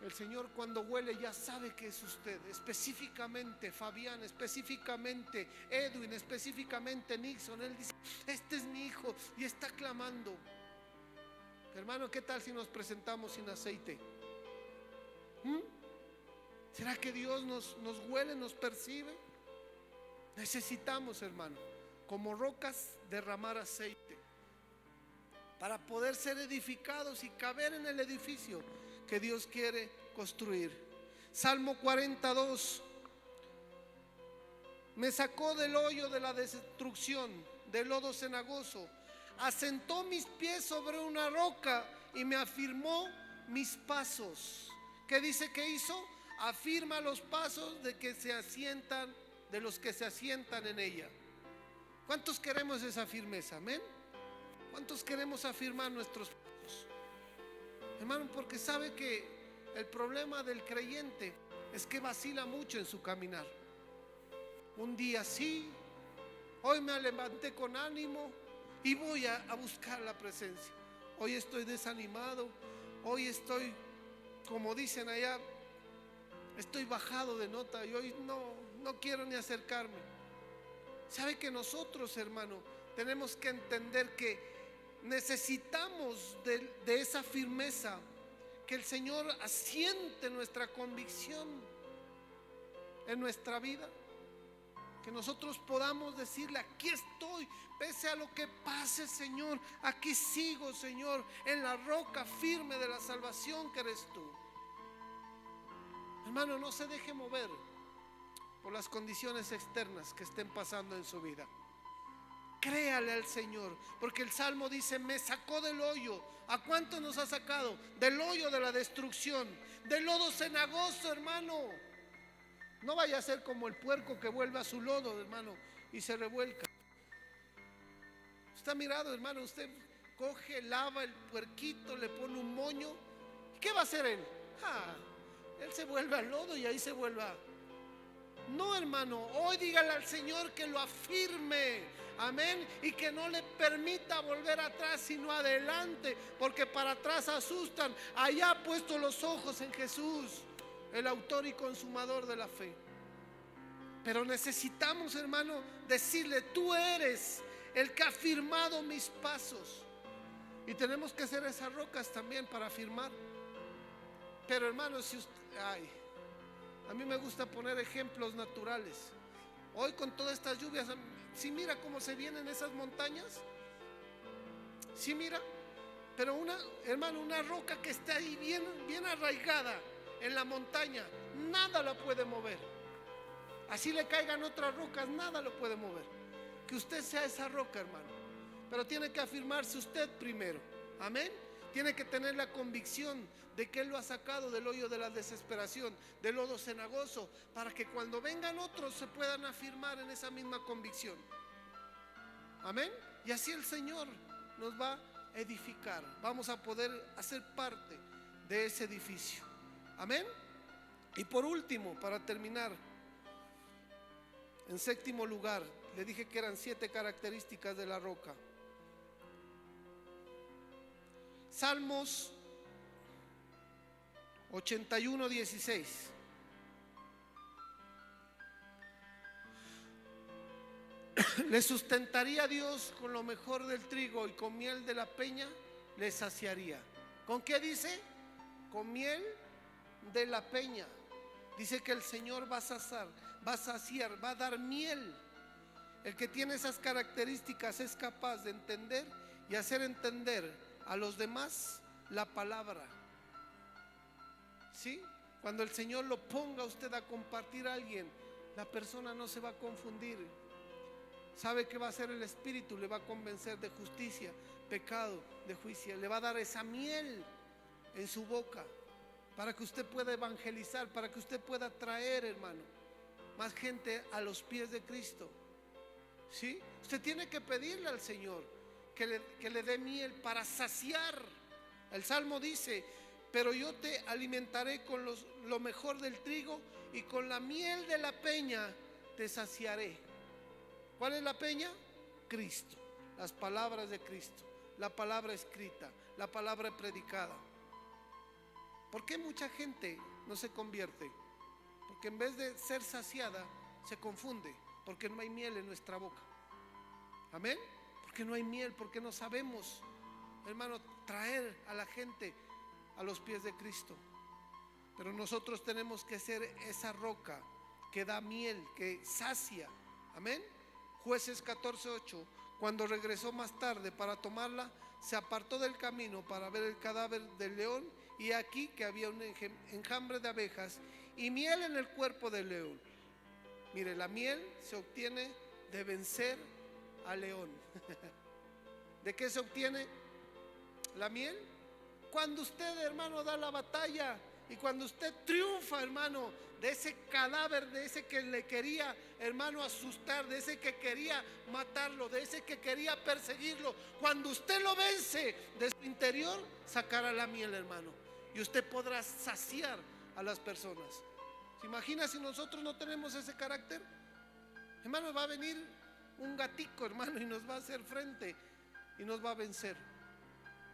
el Señor, cuando huele, ya sabe que es usted. Específicamente Fabián, específicamente Edwin, específicamente Nixon. Él dice: este es mi hijo y está clamando. Hermano, ¿qué tal si nos presentamos sin aceite? ¿Será que Dios nos huele, nos percibe? Necesitamos, hermano, como rocas, derramar aceite para poder ser edificados y caber en el edificio que Dios quiere construir. Salmo 42: me sacó del hoyo de la destrucción, del lodo cenagoso, asentó mis pies sobre una roca y me afirmó mis pasos. ¿Qué dice que hizo? Afirma los pasos de los que se asientan en ella. ¿Cuántos queremos esa firmeza? Amén. ¿Cuántos queremos afirmar nuestros pasos? Hermano, porque sabe que el problema del creyente es que vacila mucho en su caminar. Un día sí, hoy me levanté con ánimo y voy a buscar la presencia. Hoy estoy desanimado, hoy estoy, como dicen allá, estoy bajado de nota y hoy no quiero ni acercarme. Sabe que nosotros, hermano, tenemos que entender que necesitamos de esa firmeza, que el Señor asiente nuestra convicción en nuestra vida, Que nosotros podamos decirle: aquí estoy, pese a lo que pase, Señor, aquí sigo, Señor, en la roca firme de la salvación que eres tú. Hermano, no se deje mover por las condiciones externas que estén pasando en su vida. Créale al Señor, porque el Salmo dice: me sacó del hoyo. ¿A cuánto nos ha sacado? Del hoyo de la destrucción, del lodo cenagoso, hermano. No vaya a ser como el puerco que vuelve a su lodo, hermano, y se revuelca. Está mirado, hermano, usted coge, lava el puerquito, le pone un moño. ¿Qué va a hacer él? Él se vuelve al lodo y ahí se vuelve a... No, hermano, hoy dígale al Señor que lo afirme, amén, y que no le permita volver atrás, sino adelante, porque para atrás asustan. Allá ha puesto los ojos en Jesús, el autor y consumador de la fe. Pero necesitamos, hermano, decirle: tú eres el que ha firmado mis pasos. Y tenemos que ser esas rocas también para afirmar. Pero, hermano, si usted... a mí me gusta poner ejemplos naturales. Hoy con todas estas lluvias, ¿sí mira cómo se vienen esas montañas? ¿Sí mira? Pero hermano, una roca que está ahí bien arraigada en la montaña, nada la puede mover. Así le caigan otras rocas, nada lo puede mover. Que usted sea esa roca, hermano. Pero tiene que afirmarse usted primero. Amén. Tiene que tener la convicción de que Él lo ha sacado del hoyo de la desesperación, del lodo cenagoso, para que cuando vengan otros se puedan afirmar en esa misma convicción. Amén. Y así el Señor nos va a edificar. Vamos a poder hacer parte de ese edificio. Amén. Y por último, para terminar, en séptimo lugar, le dije que eran 7 características de la roca. Salmos 81:16. Le sustentaría a Dios con lo mejor del trigo, y con miel de la peña le saciaría. ¿Con qué dice? Con miel de la peña. Dice que el Señor va a saciar, va a dar miel. El que tiene esas características es capaz de entender y hacer entender a los demás la palabra. ¿Sí? Cuando el Señor lo ponga a usted a compartir a alguien, la persona no se va a confundir. Sabe que va a ser el Espíritu, le va a convencer de justicia, pecado, de juicio. Le va a dar esa miel en su boca para que usted pueda evangelizar, para que usted pueda traer, hermano, más gente a los pies de Cristo. ¿Sí? Usted tiene que pedirle al Señor que le dé miel para saciar. El Salmo dice: pero yo te alimentaré con lo mejor del trigo, y con la miel de la peña te saciaré. ¿Cuál es la peña? Cristo, las palabras de Cristo, la palabra escrita, la palabra predicada. ¿Por qué mucha gente no se convierte? Porque en vez de ser saciada, se confunde, porque no hay miel en nuestra boca. Amén. Porque no hay miel, porque no sabemos, hermano, traer a la gente a los pies de Cristo. Pero nosotros tenemos que ser esa roca que da miel, que sacia. Amén. Jueces 14:8. Cuando regresó más tarde para tomarla, se apartó del camino para ver el cadáver del león, y aquí que había un enjambre de abejas y miel en el cuerpo del león. Mire, la miel se obtiene de vencer al león. ¿De qué se obtiene la miel? Cuando usted, hermano, da la batalla, y cuando usted triunfa, hermano, de ese cadáver, de ese que le quería, hermano, asustar, de ese que quería matarlo, de ese que quería perseguirlo. Cuando usted lo vence, de su interior sacará la miel, hermano, y usted podrá saciar a las personas. ¿Se imagina si nosotros no tenemos ese carácter? Hermano, va a venir un gatico, hermano, y nos va a hacer frente y nos va a vencer.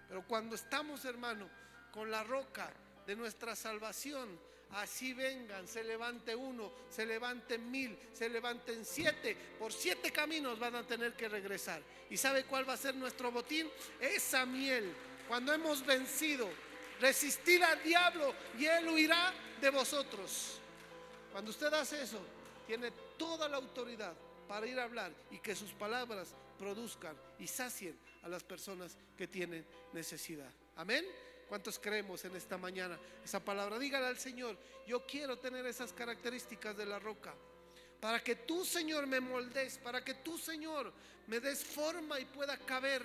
Pero cuando estamos, hermano, con la roca de nuestra salvación, así vengan, se levante uno, se levanten 1000, se levanten 7, por 7 caminos van a tener que regresar. ¿Y sabe cuál va a ser nuestro botín? Esa miel. Cuando hemos vencido, resistir al diablo y él huirá de vosotros. Cuando usted hace eso, tiene toda la autoridad para ir a hablar y que sus palabras produzcan y sacien a las personas que tienen necesidad. Amén. ¿Cuántos creemos en esta mañana esa palabra? Dígale al Señor: yo quiero tener esas características de la roca, para que tú, Señor, me moldes, para que tú, Señor, me des forma y pueda caber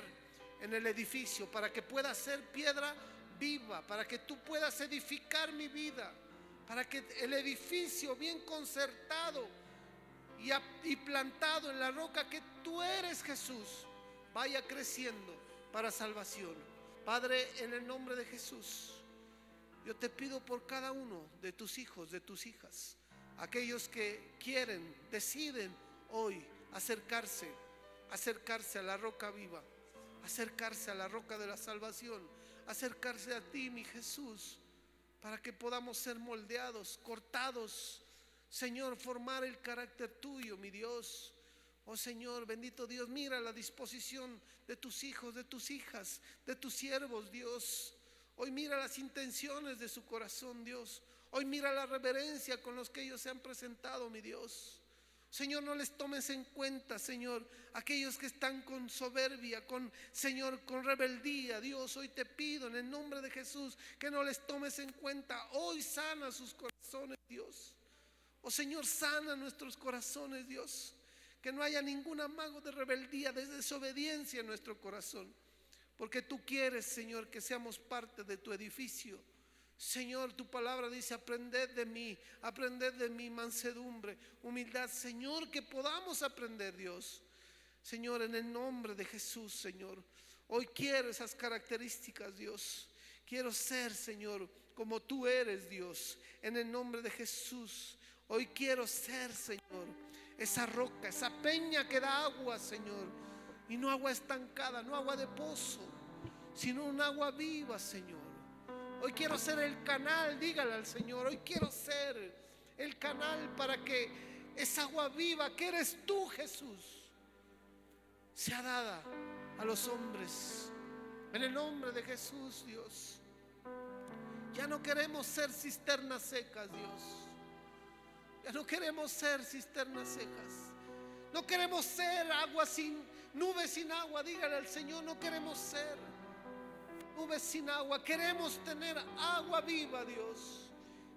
en el edificio, para que pueda ser piedra viva, para que tú puedas edificar mi vida, para que el edificio bien concertado y plantado en la roca que tú eres, Jesús, vaya creciendo para salvación. Padre, en el nombre de Jesús, yo te pido por cada uno de tus hijos, de tus hijas, aquellos que quieren, deciden hoy acercarse a la roca viva, acercarse a la roca de la salvación, acercarse a ti, mi Jesús, para que podamos ser moldeados, cortados, Señor, formar el carácter tuyo, mi Dios. Oh Señor, bendito Dios, mira la disposición de tus hijos, de tus hijas, de tus siervos, Dios. Hoy mira las intenciones de su corazón, Dios. Hoy mira la reverencia con los que ellos se han presentado, mi Dios. Señor, no les tomes en cuenta, Señor, aquellos que están con soberbia, Señor, con rebeldía. Dios, hoy te pido en el nombre de Jesús que no les tomes en cuenta. Hoy sana sus corazones, Dios. Oh Señor, sana nuestros corazones, Dios. Que no haya ningún amago de rebeldía, de desobediencia en nuestro corazón, porque tú quieres, Señor, que seamos parte de tu edificio. Señor, tu palabra dice: aprended de mí mansedumbre, humildad. Señor, que podamos aprender, Dios. Señor, en el nombre de Jesús, Señor, hoy quiero esas características, Dios. Quiero ser, Señor, como tú eres, Dios. En el nombre de Jesús, hoy quiero ser, Señor, esa roca, esa peña que da agua, Señor, y no agua estancada, no agua de pozo, sino un agua viva, Señor. Hoy quiero ser el canal, dígale al Señor: hoy quiero ser el canal para que esa agua viva que eres tú, Jesús, sea dada a los hombres. En el nombre de Jesús, Dios. Ya no queremos ser cisternas secas, Dios. Ya no queremos ser cisternas secas. No queremos ser agua sin, nubes sin agua. Dígale al Señor: no queremos ser nubes sin agua. Queremos tener agua viva, Dios.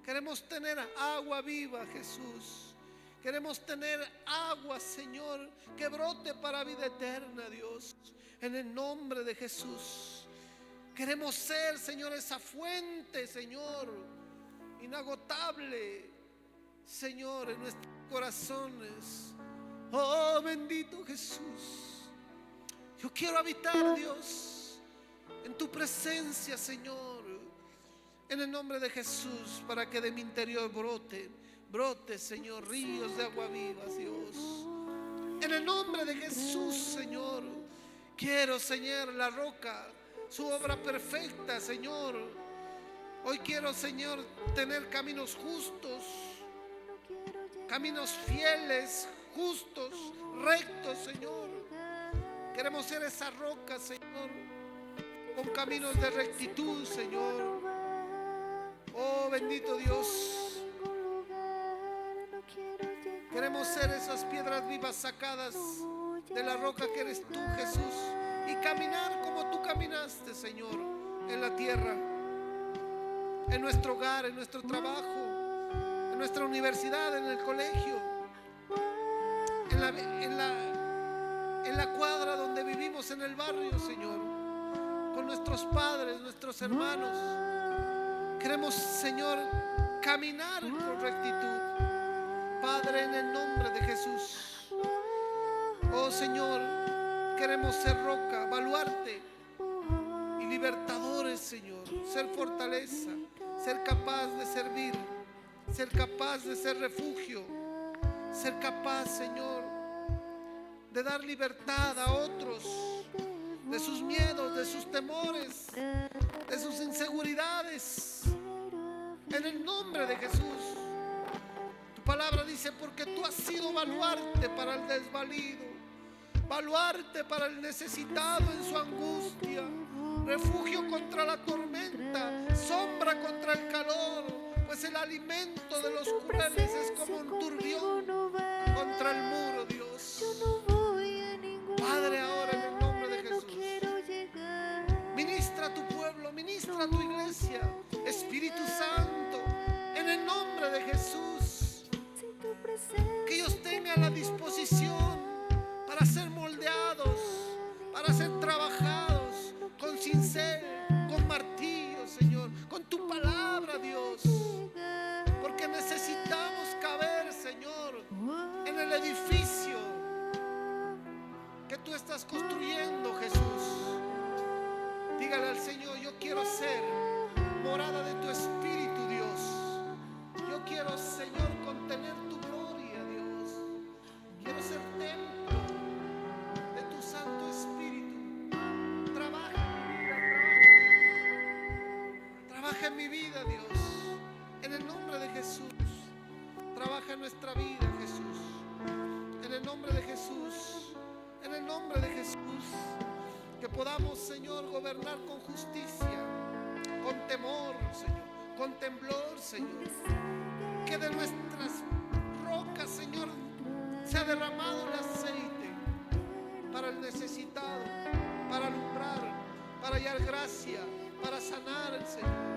Queremos tener agua viva, Jesús. Queremos tener agua, Señor, que brote para vida eterna, Dios. En el nombre de Jesús. Queremos ser, Señor, esa fuente, Señor, inagotable, Señor, en nuestros corazones. Oh, bendito Jesús. Yo quiero habitar, Dios, en tu presencia, Señor, en el nombre de Jesús, para que de mi interior brote, Señor, ríos de agua viva, Dios. En el nombre de Jesús, Señor, quiero, Señor, la roca, su obra perfecta, Señor. Hoy quiero, Señor, tener caminos justos, caminos fieles, justos, rectos, Señor. Queremos ser esa roca, Señor, con caminos de rectitud, Señor. Oh, bendito Dios. Queremos ser esas piedras vivas sacadas de la roca que eres tú, Jesús, y caminar como tú caminaste, Señor, en la tierra, en nuestro hogar, en nuestro trabajo, en nuestra universidad, en el colegio, en la cuadra donde vivimos, en el barrio, Señor, con nuestros padres, nuestros hermanos. Queremos, Señor, caminar con rectitud, Padre, en el nombre de Jesús. Oh Señor, queremos ser roca, baluarte y libertadores, Señor. Ser fortaleza, ser capaz de servir, ser capaz de ser refugio, ser capaz, Señor, de dar libertad a otros de sus miedos, de sus temores, de sus inseguridades. En el nombre de Jesús. Tu palabra dice: porque tú has sido baluarte para el desvalido, baluarte para el necesitado en su angustia, refugio contra la tormenta, sombra contra el calor. Pues Mas el alimento de los crueles es como un turbión contra el muro, Dios. Padre, ahora en el nombre de Jesús, ministra a tu pueblo, ministra a tu iglesia. Espíritu Santo, en el nombre de Jesús, que ellos tengan la disposición para ser moldeados, para ser trabajados con cincel, con martillo, Señor, con tu palabra, Dios, porque necesitamos caber, Señor, en el edificio que tú estás construyendo, Jesús. Dígale al Señor: yo quiero ser morada de tu Espíritu, Dios. Yo quiero, Señor, contener tu gloria, Dios. Quiero ser templo de tu Santo Espíritu. Trabaja en mi vida, Dios, en el nombre de Jesús. Trabaja en nuestra vida, Jesús, en el nombre de Jesús, en el nombre de Jesús. Que podamos, Señor, gobernar con justicia, con temor, Señor, con temblor, Señor. Que de nuestras rocas, Señor, se ha derramado el aceite para el necesitado, para alumbrar, para hallar gracia, para sanar el Señor.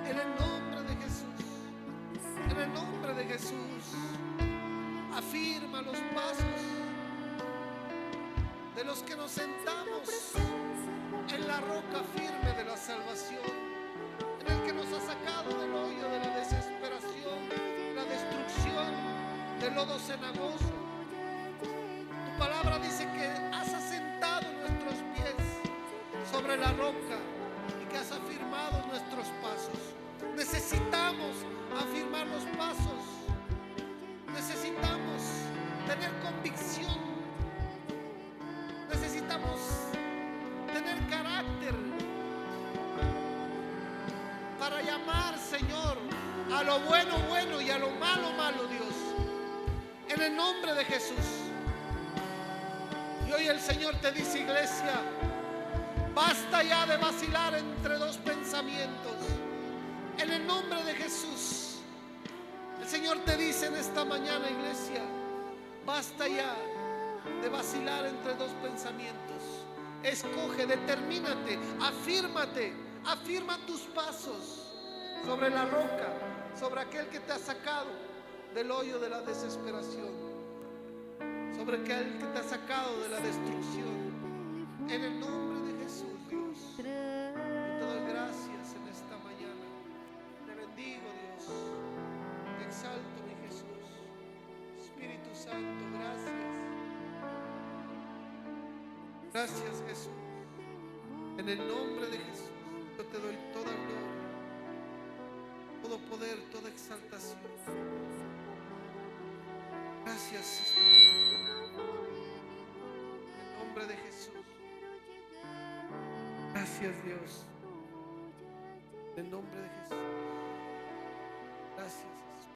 En el nombre de Jesús, en el nombre de Jesús, afirma los pasos de los que nos sentamos en la roca firme de la salvación, en el que nos ha sacado del hoyo de la desesperación, la destrucción, del lodo cenagoso. Tu palabra dice que has asentado nuestros pies sobre la roca y que has afirmado nuestros pasos. Necesitamos afirmar los pasos. Necesitamos tener convicción. Necesitamos tener carácter para llamar, Señor, a lo bueno, bueno, y a lo malo, malo, Dios. En el nombre de Jesús. Y hoy el Señor te dice, iglesia, basta ya de vacilar entre dos pensamientos. En el nombre de Jesús. El Señor te dice en esta mañana, iglesia, basta ya de vacilar entre dos pensamientos. Escoge, determínate, afírmate, afirma tus pasos sobre la roca, sobre aquel que te ha sacado del hoyo de la desesperación, sobre aquel que te ha sacado de la destrucción. En el nombre de Jesús, Dios, yo te doy gracias en esta mañana. Te bendigo, Dios, te exalto, mi Jesús. Espíritu Santo, gracias. Gracias, Jesús. En el nombre de Jesús, yo te doy toda gloria, todo poder, toda exaltación. Gracias, Espíritu. En el nombre de Jesús. Gracias, Dios. En el nombre de Jesús. Gracias.